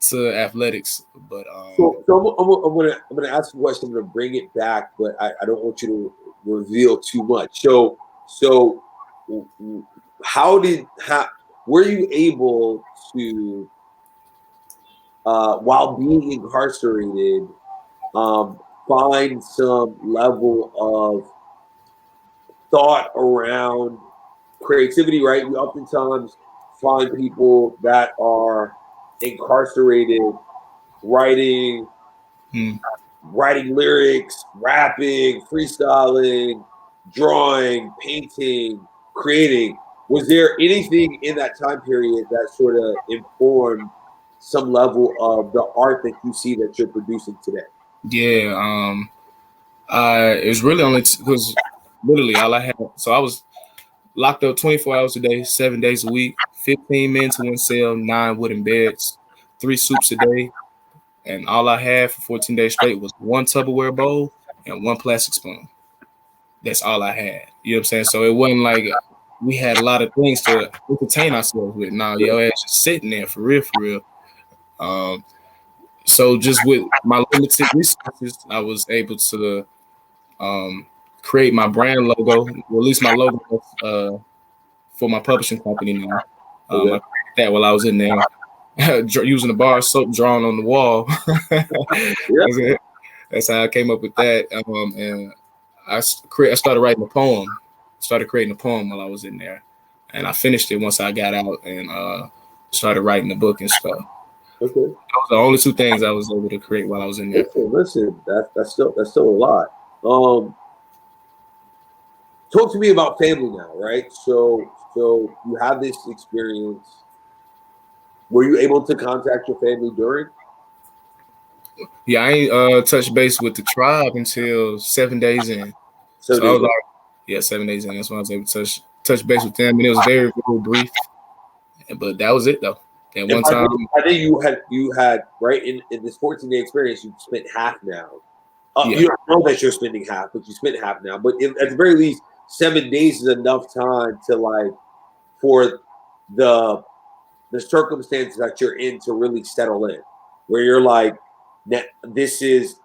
to athletics. But so I'm gonna ask a question. I'm gonna bring it back, but I don't want you to reveal too much. So were you able to while being incarcerated find some level of thought around creativity? Right, you oftentimes find people that are incarcerated writing lyrics, rapping, freestyling, drawing, painting, creating. Was there anything in that time period that sort of informed some level of the art that you see that you're producing today? Yeah, it was really only because literally all I had. So I was locked up 24 hours a day, 7 days a week, 15 men to one cell, 9 wooden beds, 3 soups a day. And all I had for 14 days straight was 1 Tupperware bowl and 1 plastic spoon. That's all I had. You know what I'm saying? So it wasn't like we had a lot of things to entertain ourselves with. Now, your ass just sitting there for real. So just with my limited resources, I was able to create my brand logo, release my logo for my publishing company now. I created that while I was in there. Using a bar of soap drawn on the wall. That's how I came up with that. And I started writing a poem. Started creating a poem while I was in there, and I finished it once I got out and started writing the book and stuff. Okay, those are the only 2 things I was able to create while I was in there. Listen, that's still a lot. Talk to me about family now, right? So you have this experience. Were you able to contact your family during? Yeah, I ain't touched base with the tribe until 7 days in. So I was like, 7 days in. That's when I was able to touch base with them, and it was very, very brief. But that was it, though. And one time, I think you had right in this 14-day experience, you spent half now. You don't know that you're spending half, but you spent half now. But at the very least, 7 days is enough time to for the circumstances that you're in to really settle in, where you're like, this is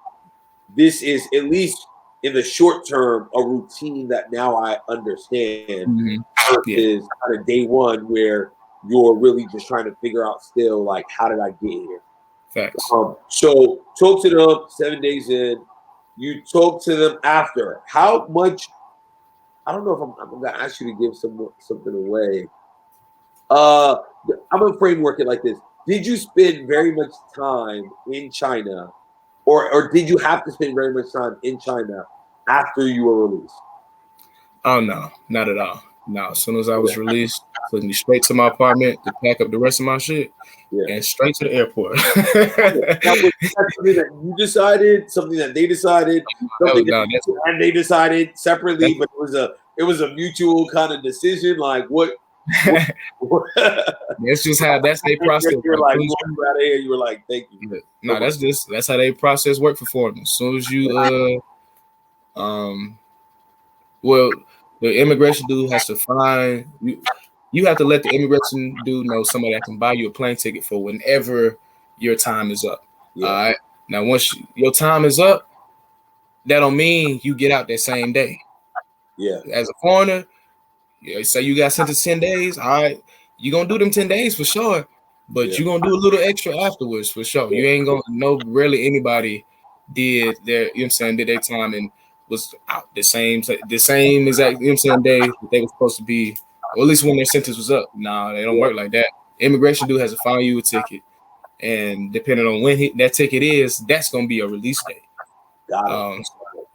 at least in the short term a routine that now I understand. Versus kind of day one where you're really just trying to figure out still, like, how did I get here? Facts. So talk to them 7 days in. You talk to them after. How much? I don't know if I'm gonna ask you to give something away. I'm gonna framework it like this. Did you spend very much time in China, or did you have to spend very much time in China after you were released? Oh no, not at all. No, as soon as I was released, took me straight to my apartment to pack up the rest of my shit and straight to the airport. Now, was that something that you decided, something that they decided, something and they decided separately, but it was a mutual kind of decision. Like what that's just how that's their process. You're like, you out of here. You were like, thank you. No, that's how they process work for foreigners. As soon as you well, the immigration dude has to find you. You have to let the immigration dude know somebody that can buy you a plane ticket for whenever your time is up. Yeah. All right. Now, once your time is up, that don't mean you get out that same day. Yeah. As a foreigner, say you got sentenced 10 days. All right, you're gonna do them 10 days for sure, but you're gonna do a little extra afterwards for sure. You ain't gonna know really anybody did their, you know what I'm saying, did their time and was out the same exact, you know what I'm saying, day that they were supposed to be, or at least when their sentence was up. Nah, they don't work like that. Immigration dude has to find you a ticket, and depending on when that ticket is, that's gonna be a release date.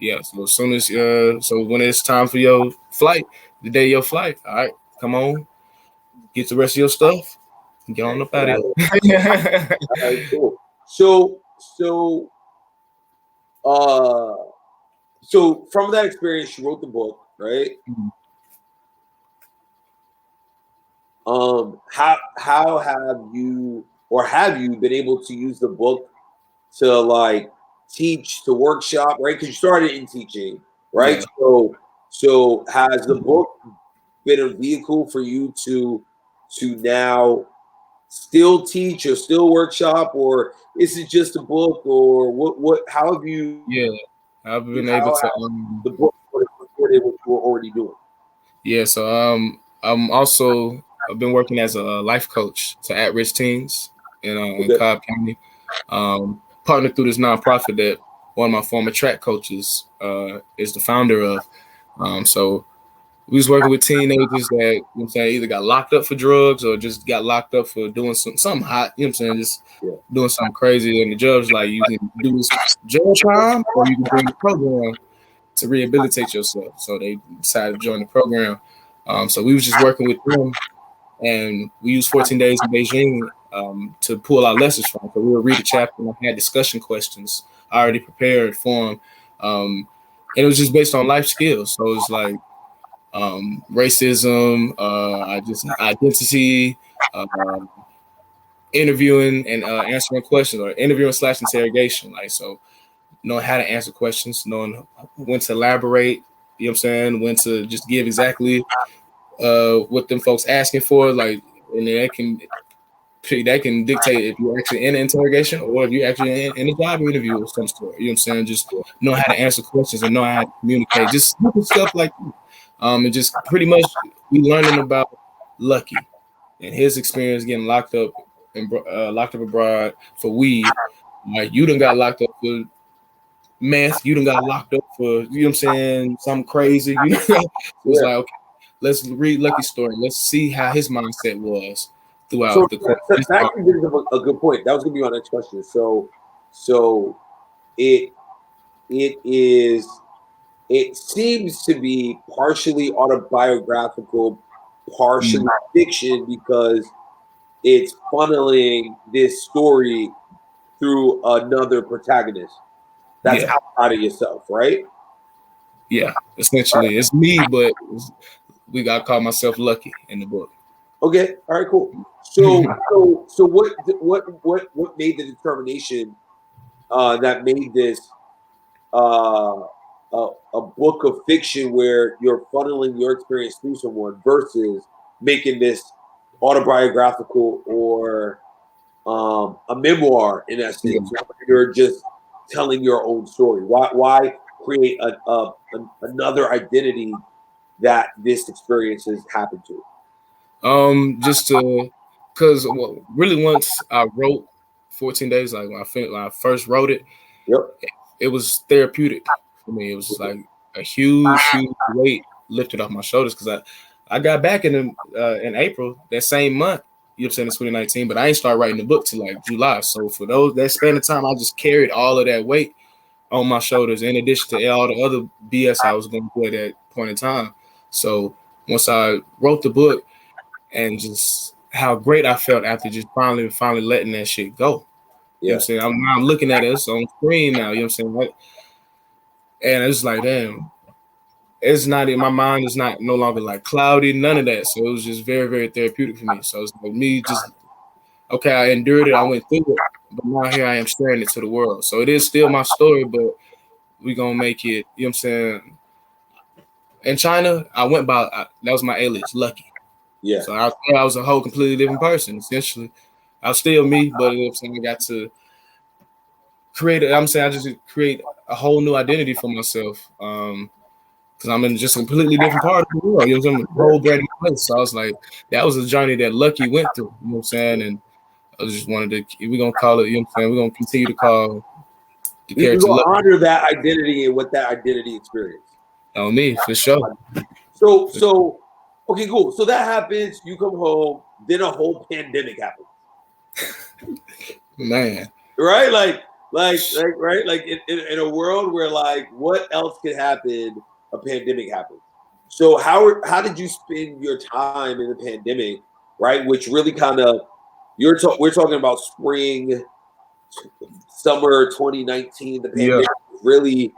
Yeah, so as soon as so when it's time for your flight, the day of your flight, all right, come on, get the rest of your stuff, and get on up out of here. All right, cool. So from that experience, you wrote the book, right? Mm-hmm. How have you been able to use the book to like teach, to workshop, right? Because you started in teaching, right? Yeah. So has the book been a vehicle for you to now still teach or still workshop, or is it just a book, or what how have you I've been able to the book supported what you were already doing? So I've been working as a life coach to at-risk teens in Cobb County. Partnered through this nonprofit that one of my former track coaches is the founder of. So we was working with teenagers that, you know what I'm saying, either got locked up for drugs or just got locked up for doing something hot, you know what I'm saying, just doing something crazy. And the judge like, you can do this jail time or you can bring the program to rehabilitate yourself. So they decided to join the program. So we was just working with them, and we used 14 days in Beijing to pull our lessons from. So we would read a chapter and I had discussion questions I already prepared for them. And it was just based on life skills. So it was like racism, identity, interviewing and answering questions, or interviewing / interrogation. Like, so knowing how to answer questions, knowing when to elaborate, you know what I'm saying, when to just give exactly what them folks asking for, like, and that can dictate if you're actually in an interrogation or if you're actually in a job interview of some sort. You know what I'm saying? Just know how to answer questions and know how to communicate. Just stuff like that. And just pretty much we learning about Lucky and his experience getting locked up abroad for weed. Like, you done got locked up for meth, you done got locked up for, you know what I'm saying, something crazy. You know, it's like, okay, let's read Lucky's story. Let's see how his mindset was throughout the course. That brings up a good point. That was gonna be my next question. So it seems to be partially autobiographical, partially fiction, because it's funneling this story through another protagonist that's outside of yourself, right? Yeah, essentially, it's me, but we got to call myself Lucky in the book. Okay, all right, cool. So what made the determination that made this a book of fiction where you're funneling your experience through someone versus making this autobiographical or a memoir in that sense? You're just telling your own story. Why create another identity that this experience has happened to? Just to, cause really once I wrote 14 days, like when I first wrote it, Yep. it was therapeutic for me. It was like a huge weight lifted off my shoulders because I got back in April that same month. You know what I'm saying, in 2019, but I ain't started writing the book till like July. So for that span of time, I just carried all of that weight on my shoulders, in addition to all the other BS I was going through at that point in time. So once I wrote the book, and just how great I felt after just finally letting that shit go. You know what I'm Yeah. saying? I'm looking at it on screen now, you know what I'm saying? And it's like, damn, it's not in my mind, is not no longer like cloudy, none of that. So it was just very, very therapeutic for me. So it's like me just, okay, I endured it, I went through it, but now here I am sharing it to the world. So it is still my story, but we gonna make it, you know what I'm saying? In China, I went by, that was my alias, Lucky. Yeah. So I thought I was a whole completely different person, essentially. I was still me, but you know what I'm saying, I got to I just create a whole new identity for myself. Because I'm in just a completely different part of the world. You know what I'm saying? A whole brand new place. So I was like, that was a journey that Lucky went through. You know what I'm saying? And I just wanted to, we're gonna call it, you know what I'm saying? We're gonna continue to call the We're character gonna Lucky honor that identity and what that identity experienced. on me, for sure. So okay, cool. So that happens, you come home, then a whole pandemic happens. Man. Right? Right? Like in a world where like what else could happen? A pandemic happens. So how did you spend your time in the pandemic, right? Which really kind of we're talking about spring, summer 2019. The Yeah. pandemic really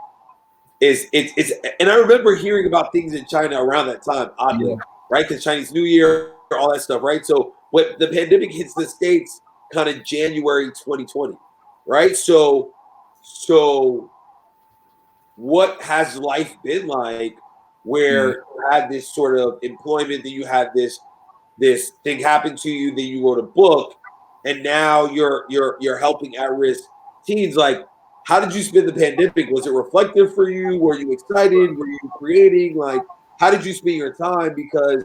it's and I remember hearing about things in China around that time, oddly, Yeah. right? Because Chinese New Year, all that stuff, right? So when the pandemic hits the States kind of January 2020, right? So what has life been like where you had this sort of employment, that you had this thing happen to you, then you wrote a book, and now you're helping at risk teens. Like, how did you spend the pandemic? Was it reflective for you? Were you excited? Were you creating? Like, how did you spend your time? Because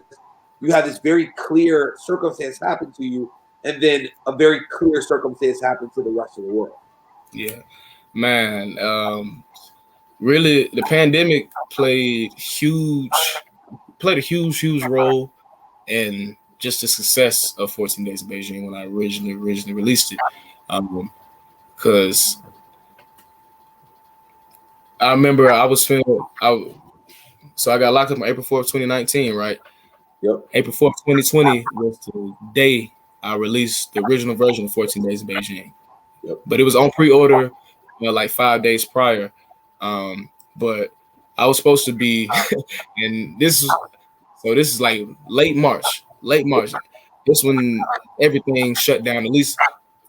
you had this very clear circumstance happen to you, and then a very clear circumstance happened to the rest of the world. Yeah. Man. Really, the pandemic played a huge role in just the success of 14 Days of Beijing when I originally released it. Because I remember so I got locked up on April 4th, 2019, right? Yep. April 4th, 2020 was the day I released the original version of 14 Days of Beijing. Yep. But it was on pre-order like 5 days prior. But I was supposed to be, and this is like late March. This when everything shut down, at least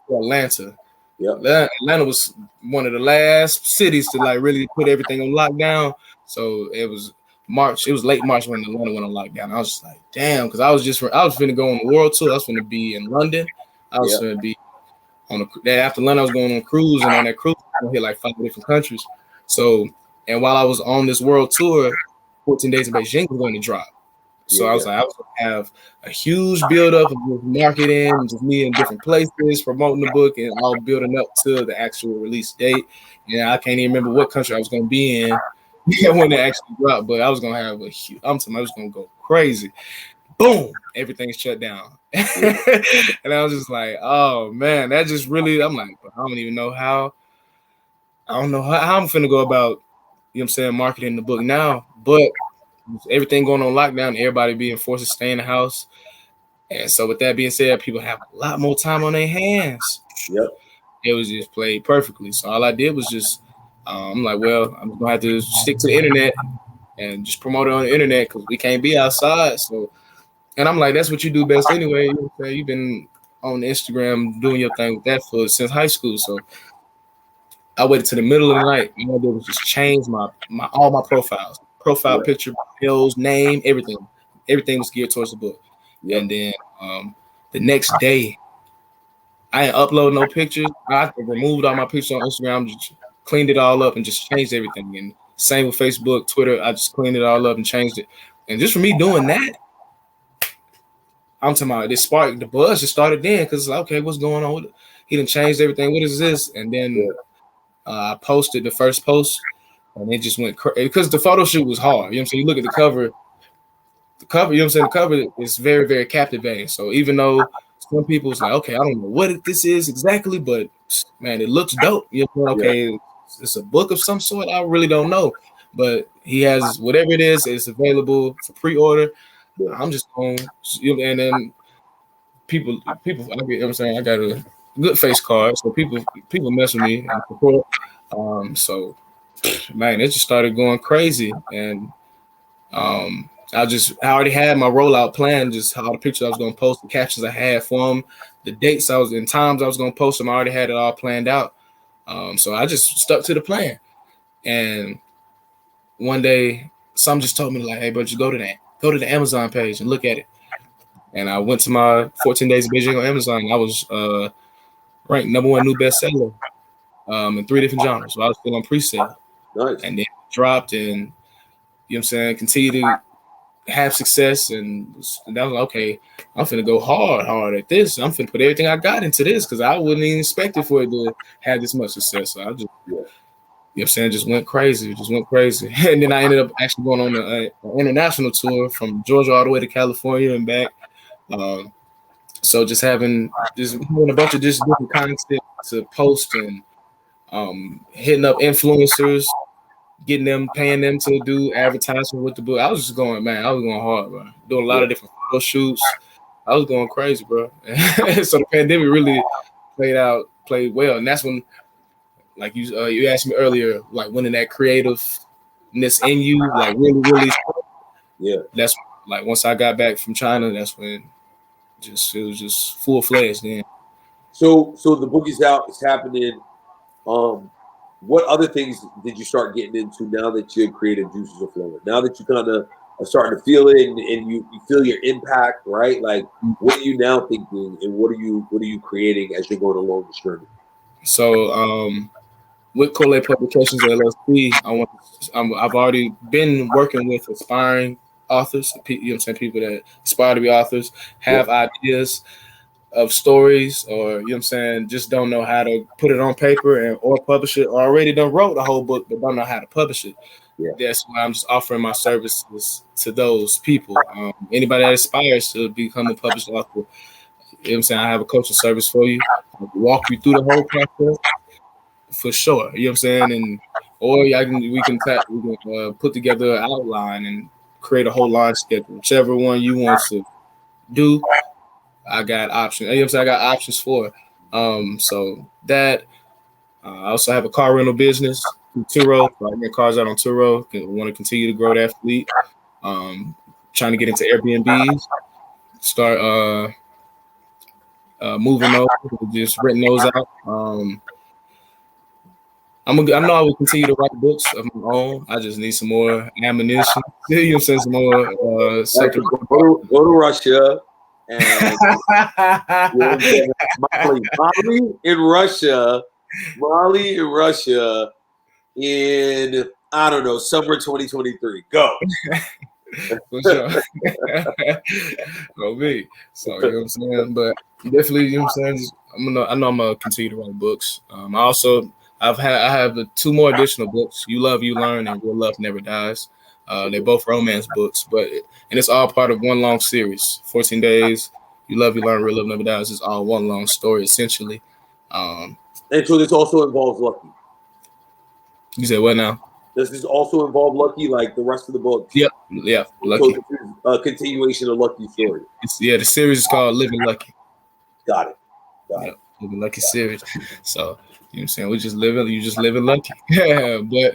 for Atlanta. Yep. Atlanta was one of the last cities to like really put everything on lockdown. So it was March. It was late March when Atlanta went on lockdown. I was just like, damn, because I was finna go on the world tour. I was finna be in London. I was Yep. finna be after London. I was going on a cruise, and on that cruise, I hit like 5 different countries. So, and while I was on this world tour, 14 Days of Beijing was going to drop. So I was like, I was gonna have a huge buildup of marketing, and just me in different places promoting the book, and all building up to the actual release date. And I can't even remember what country I was gonna be in when it actually dropped, but I was gonna have I was gonna go crazy. Boom, everything shut down, and I was just like, oh man, that just really. I'm like, I don't even know how. I don't know how I'm finna go about, you know what I'm saying, marketing the book now, but everything going on lockdown, everybody being forced to stay in the house. And so with that being said, people have a lot more time on their hands. Yep. It was just played perfectly. So all I did was just, I'm like, well, I'm gonna have to stick to the internet and just promote it on the internet because we can't be outside. So, and I'm like, that's what you do best anyway. You know, you've been on Instagram doing your thing with that since high school. So I waited to the middle of the night. All I did was just change my all my profile picture, bills, name, everything. Everything was geared towards the book. Yep. And then the next day, I didn't upload no pictures. I removed all my pictures on Instagram, just cleaned it all up and just changed everything. And same with Facebook, Twitter. I just cleaned it all up and changed it. And just for me doing that, I'm talking about this spark, the buzz just started then because it's like, okay, what's going on? He done changed everything. What is this? And then I posted the first post, and it just went crazy because the photo shoot was hard. You know what I'm saying? You look at the cover, you know what I'm saying? The cover is very, very captivating. So even though some people's like, okay, I don't know what this is exactly, but man, it looks dope. You know, okay, it's a book of some sort. I really don't know, but he has whatever it is. It's available for pre-order. I'm just on, and then people, I get, you know what I'm saying, I got a good face card, so people mess with me and support. So man, it just started going crazy, and I already had my rollout plan, just how the pictures I was gonna post, the captions I had for them, the dates I was in, times I was gonna post them. I already had it all planned out. So I just stuck to the plan, and one day some just told me like, "Hey, bro, just go to the Amazon page and look at it." And I went to my 14 Days of Beijing on Amazon. I was ranked #1 new bestseller in 3 different genres. So I was still on pre-sale. Nice. And then it dropped, and you know what I'm saying, continue to have success. And that was like, okay, I'm finna go hard at this. I'm finna put everything I got into this because I wouldn't even expect it for it to have this much success. So I just, you know what I'm saying, just went crazy. And then I ended up actually going on an international tour from Georgia all the way to California and back. So just having a bunch of just different content to post, and hitting up influencers, getting them, paying them to do advertisement with the book. I was just going, man, I was going hard, bro. Doing a lot of different photo shoots. I was going crazy, bro. So the pandemic really played well. And that's when, like you asked me earlier, like when that creativeness in you, like really, that's like once I got back from China, that's when it was just full fledged then. So the book is out, it's happening. What other things did you start getting into now that your creative juices are flowing? Now that you kind of are starting to feel it, and you feel your impact, right? Like, what are you now thinking, and what are you creating as you're going along this journey? So with Collate Publications LLC, I've already been working with aspiring authors, you know what I'm saying, people that aspire to be authors, have ideas of stories, or you know what I'm saying, just don't know how to put it on paper or publish it, or already done wrote the whole book but don't know how to publish it. That's why I'm just offering my services to those people. Anybody that aspires to become a published author, you know what I'm saying, I have a coaching service for you. I'll walk you through the whole process for sure. You know what I'm saying, and or we can put together an outline and create a whole launch schedule, whichever one you want to do. I got options. You know what I'm saying? I got options for. So that I also have a car rental business, Turo. I get cars out on Turo. Want to continue to grow that fleet. Trying to get into Airbnbs. Start moving those, just renting those out. I know I will continue to write books of my own. I just need some more ammunition. You know what I'm saying? Some more something. Go to Russia. And Molly in Russia in, I don't know, summer 2023. Go. For sure. Go me. So you know what I'm saying? But definitely, you know what I'm saying? I know I'm gonna continue to write books. I have 2 more additional books, You Love, You Learn, and Real Love Never Dies. They're both romance books, and it's all part of one long series. 14 Days, You Love, You Learn, Real Love Never Dies is all one long story, essentially. And so this also involves Lucky. You said what now? Does this also involve Lucky, like the rest of the books? Yep. Lucky. So this is a continuation of Lucky's story. The series is called Living Lucky. Got it. Living Lucky series. So, you know what I'm saying? You just living lucky. But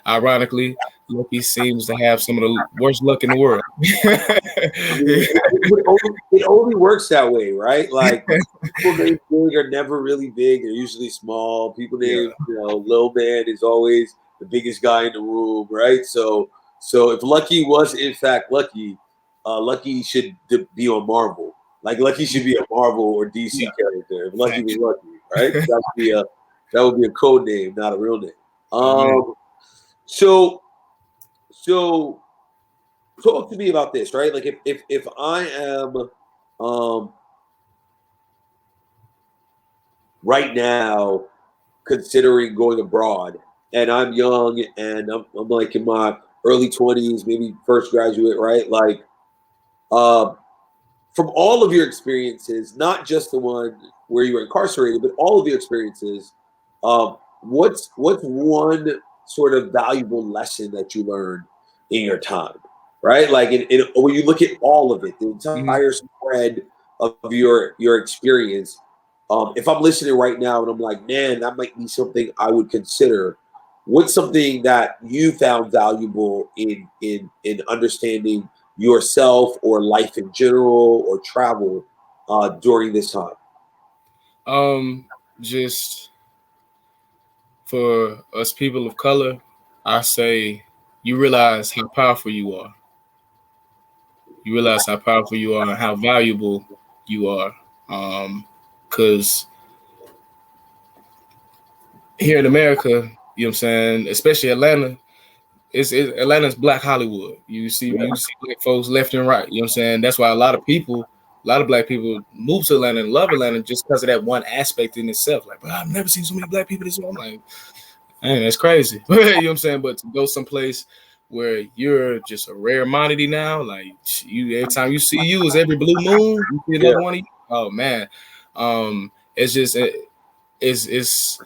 ironically, Lucky seems to have some of the worst luck in the world. It only works that way, right? Like, people named big are never really big. They're usually small. People named, Lil Man is always the biggest guy in the room, right? So if Lucky was in fact Lucky, Lucky should be on Marvel. Like, Lucky should be a Marvel or DC character. If Lucky was Lucky, right? That would be a code name, not a real name. So talk to me about this, right? Like, if I am um, right now considering going abroad, and I'm young, and I'm like in my early 20s, maybe first graduate, right? Like, uh, from all of your experiences, not just the one where you were incarcerated, but all of your experiences, what's one sort of valuable lesson that you learned in your time, right? Like, when you look at all of it, the Mhm. entire spread of your experience. If I'm listening right now and I'm like, man, that might be something I would consider. What's something that you found valuable in understanding yourself or life in general or travel during this time? Just for us people of color, I say you realize how powerful you are. You realize how powerful you are and how valuable you are. Because here in America, you know what I'm saying, especially Atlanta, Atlanta's Black Hollywood. Yeah, You see black folks left and right. You know what I'm saying? That's why a lot of black people move to Atlanta and love Atlanta just because of that one aspect in itself. Like, bro, I've never seen so many black people this way. I'm like, man, that's crazy. You know what I'm saying? But to go someplace where you're just a rare commodity now, like you every time you see you is every blue moon, you see yeah, another one of you. Oh man. It's just it's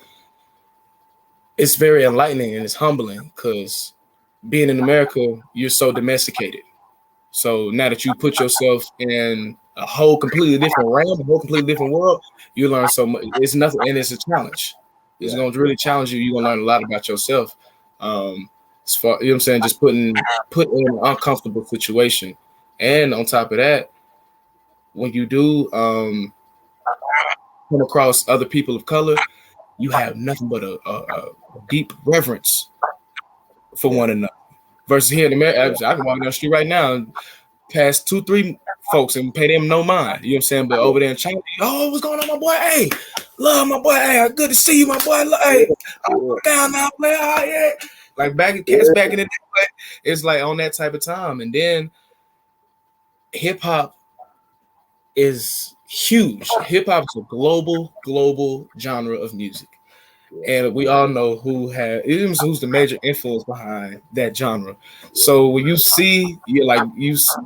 it's very enlightening and it's humbling because being in America, you're so domesticated. So now that you put yourself in a whole completely different realm, a whole completely different world, you learn so much. It's nothing, and it's a challenge. It's yeah. going to really challenge you. You're going to learn a lot about yourself. As far, you know what I'm saying, just put in an uncomfortable situation, and on top of that, when you do come across other people of color, you have nothing but a deep reverence for Yeah. one another. Versus here in America, I can walk down the street right now and pass 2, 3 folks and pay them no mind. You know what I'm saying? But over there in China, oh, what's going on, my boy? Hey, love my boy. Hey, good to see you, my boy. Hey, I'm Yeah. down now, play. Oh, yeah. Like cats Yeah. back in the day, it's like on that type of time. And then hip hop is huge. Hip hop is a global genre of music. And we all know who's the major influence behind that genre. So when you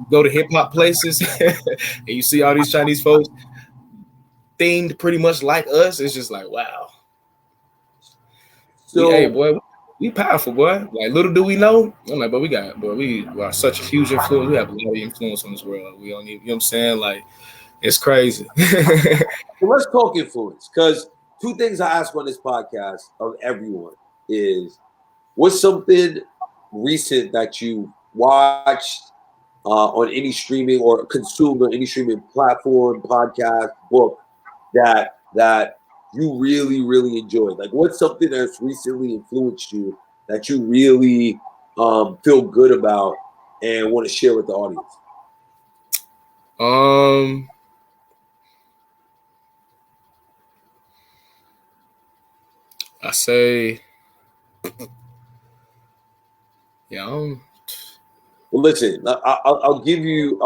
go to hip hop places and you see all these Chinese folks themed pretty much like us, it's just like, wow, hey So, boy, we powerful, boy. Like little do we know, I'm like, but we are such a huge influence. We have a lot of influence on this world. We don't even, you know what I'm saying? Like it's crazy. so let's talk influence, because two things I ask on this podcast of everyone is, what's something recent that you watched on any streaming or consumed on any streaming platform, podcast, book that you really enjoyed? Like, what's something that's recently influenced you that you really feel good about and want to share with the audience? um I say, yeah, Well, listen, I'll give you,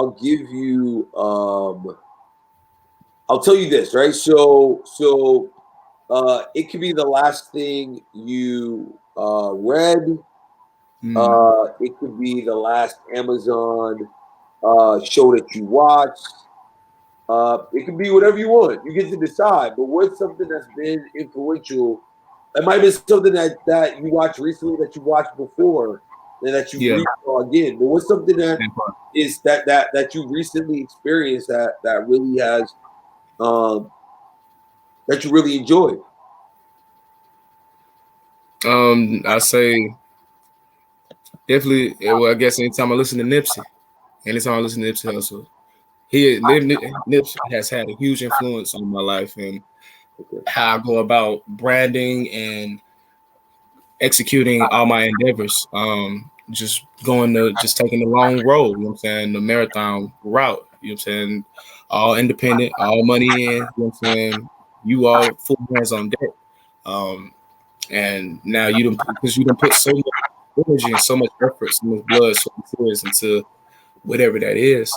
I'll tell you this, right? So it could be the last thing you read. hmm, It could be the last Amazon show that you watched. It can be whatever you want. You get to decide. But what's something that's been influential? It might be something that you watched recently, that you watched before, and that you yeah. saw again. But what's something that is that you recently experienced that really has um, that you really enjoyed? I say definitely. Well, I guess anytime I listen to Nipsey Hussle, Nipsey has had a huge influence on my life and Okay. how I go about branding and executing all my endeavors. Just taking the long road. You know what I'm saying? The marathon route. You know what I'm saying? All independent, all money in. You know what I'm saying? You all full hands on deck. Um, and now because you don't put so much energy and so much effort, so much blood, so much tears into whatever that is.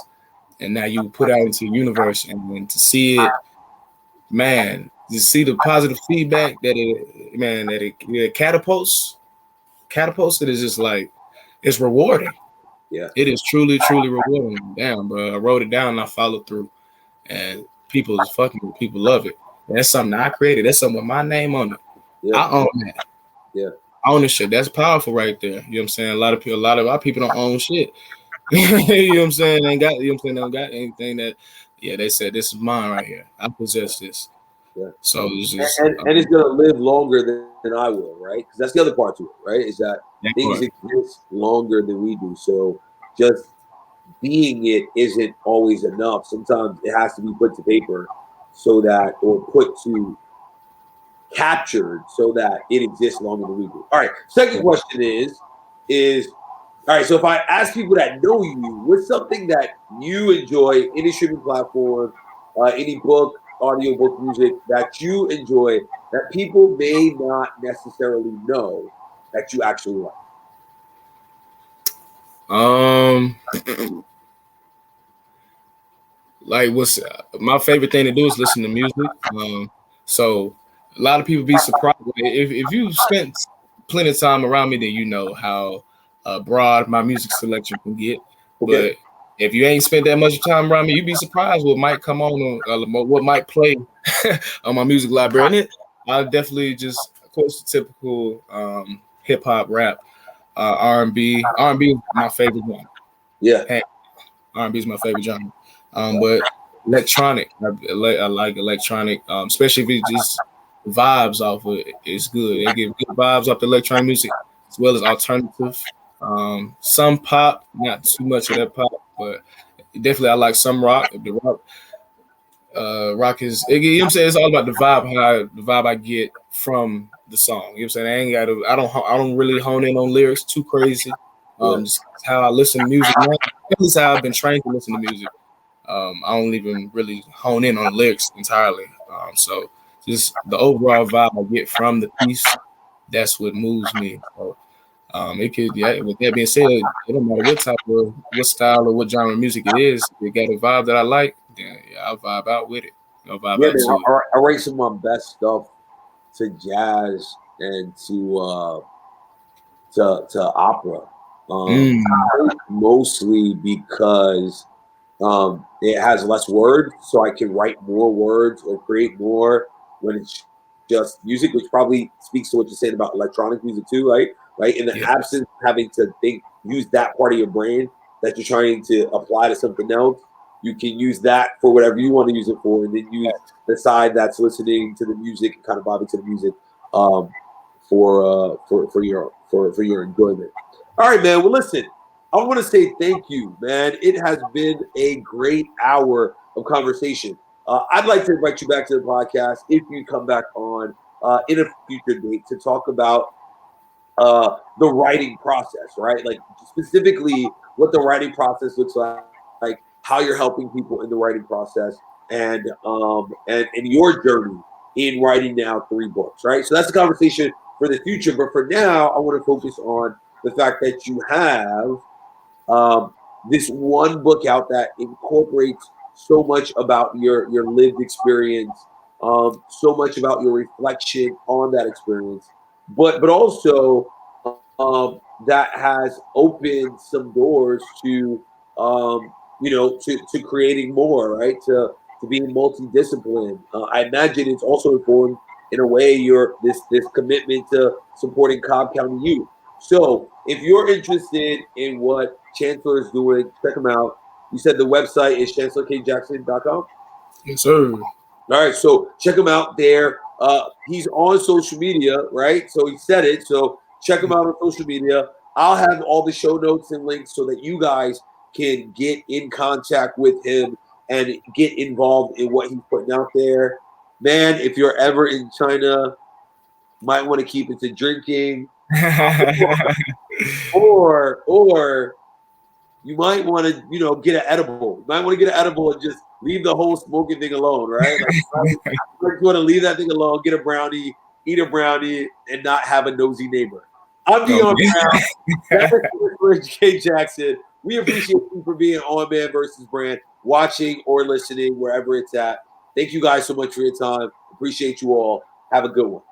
and now you put out into the universe, and to see it, man, to see the positive feedback that it catapults it is just like, it's rewarding. Yeah. It is truly rewarding. Damn, bro, I wrote it down and I followed through, and people love it. And that's something I created. That's something with my name on it. Yeah. I own that. Yeah. Ownership. That's powerful right there. You know what I'm saying? A lot of our people don't own shit. You know what I'm saying? They ain't got, you know what I'm saying? They don't got anything that, yeah, they said, this is mine right here. I possess this. Yeah. So it's just, and it's gonna live longer than I will, right? Because that's the other part to it, right? Is that things exist longer than we do. So just being it isn't always enough. Sometimes it has to be put to paper so that, or put to captured so that it exists longer than we do. All right. Second question is all right. So if I ask people that know you, what's something that you enjoy, any streaming platform, any book, audiobook, music that you enjoy that people may not necessarily know that you actually like? Like, what's my favorite thing to do is listen to music. So a lot of people be surprised if you spent plenty of time around me, then you know how broad my music selection can get. Okay. But if you ain't spent that much time around me, you'd be surprised what might come on, what might play on my music library. And I definitely just, of course, the typical hip hop, rap, R&B. R&B is my favorite one. Yeah. Hey, R&B is my favorite genre. But electronic, I like electronic, especially if it just vibes off of it. It's good. They give good vibes off the electronic music as well as alternative. Some pop, not too much of that pop, but definitely I like some rock. The rock is, you know what I'm saying? It's all about the vibe I get from the song. You know what I'm saying? I don't really hone in on lyrics too crazy. Just how I listen to music now. That's how I've been trained to listen to music. I don't even really hone in on lyrics entirely. So just the overall vibe I get from the piece, that's what moves me. So it could, yeah. With that being said, it don't matter what style or what genre of music it is. If it got a vibe that I like, then yeah, I'll vibe out with it. I'll vibe Yeah, out man. to it. I write some of my best stuff to jazz and to opera. Mostly because it has less words, so I can write more words or create more when it's just music, which probably speaks to what you're saying about electronic music too, right? Right. In the absence of having to use that part of your brain that you're trying to apply to something else, you can use that for whatever you want to use it for, and then use the side that's listening to the music and kind of vibing to the music for your enjoyment. All right, man. Well, listen, I want to say thank you, man. It has been a great hour of conversation. I'd like to invite you back to the podcast if you come back on in a future date to talk about the writing process, right? Like specifically what the writing process looks like how you're helping people in the writing process, and your journey in writing now 3 books, right? So that's the conversation for the future. But for now, I want to focus on the fact that you have this one book out that incorporates so much about your lived experience, so much about your reflection on that experience, but also that has opened some doors to to creating more, right? To being multidisciplined. I imagine it's also informed in a way your this commitment to supporting Cobb County youth. So if you're interested in what Chancellor is doing, check him out. You said the website is chancellorkjackson.com? Yes, sir. All right, so check him out there. He's on social media, right? So he said it. So check him out on social media. I'll have all the show notes and links so that you guys can get in contact with him and get involved in what he's putting out there. Man, if you're ever in China, might want to keep it to drinking. or you might want to, get an edible. You might want to get an edible and just leave the whole smoking thing alone, right? Like, you want to leave that thing alone, get a brownie, eat a brownie, and not have a nosy neighbor. I'm Dion Brown. That's K. Jackson. We appreciate you for being on Man versus Brand. watching or listening, wherever it's at. Thank you guys so much for your time. Appreciate you all. Have a good one.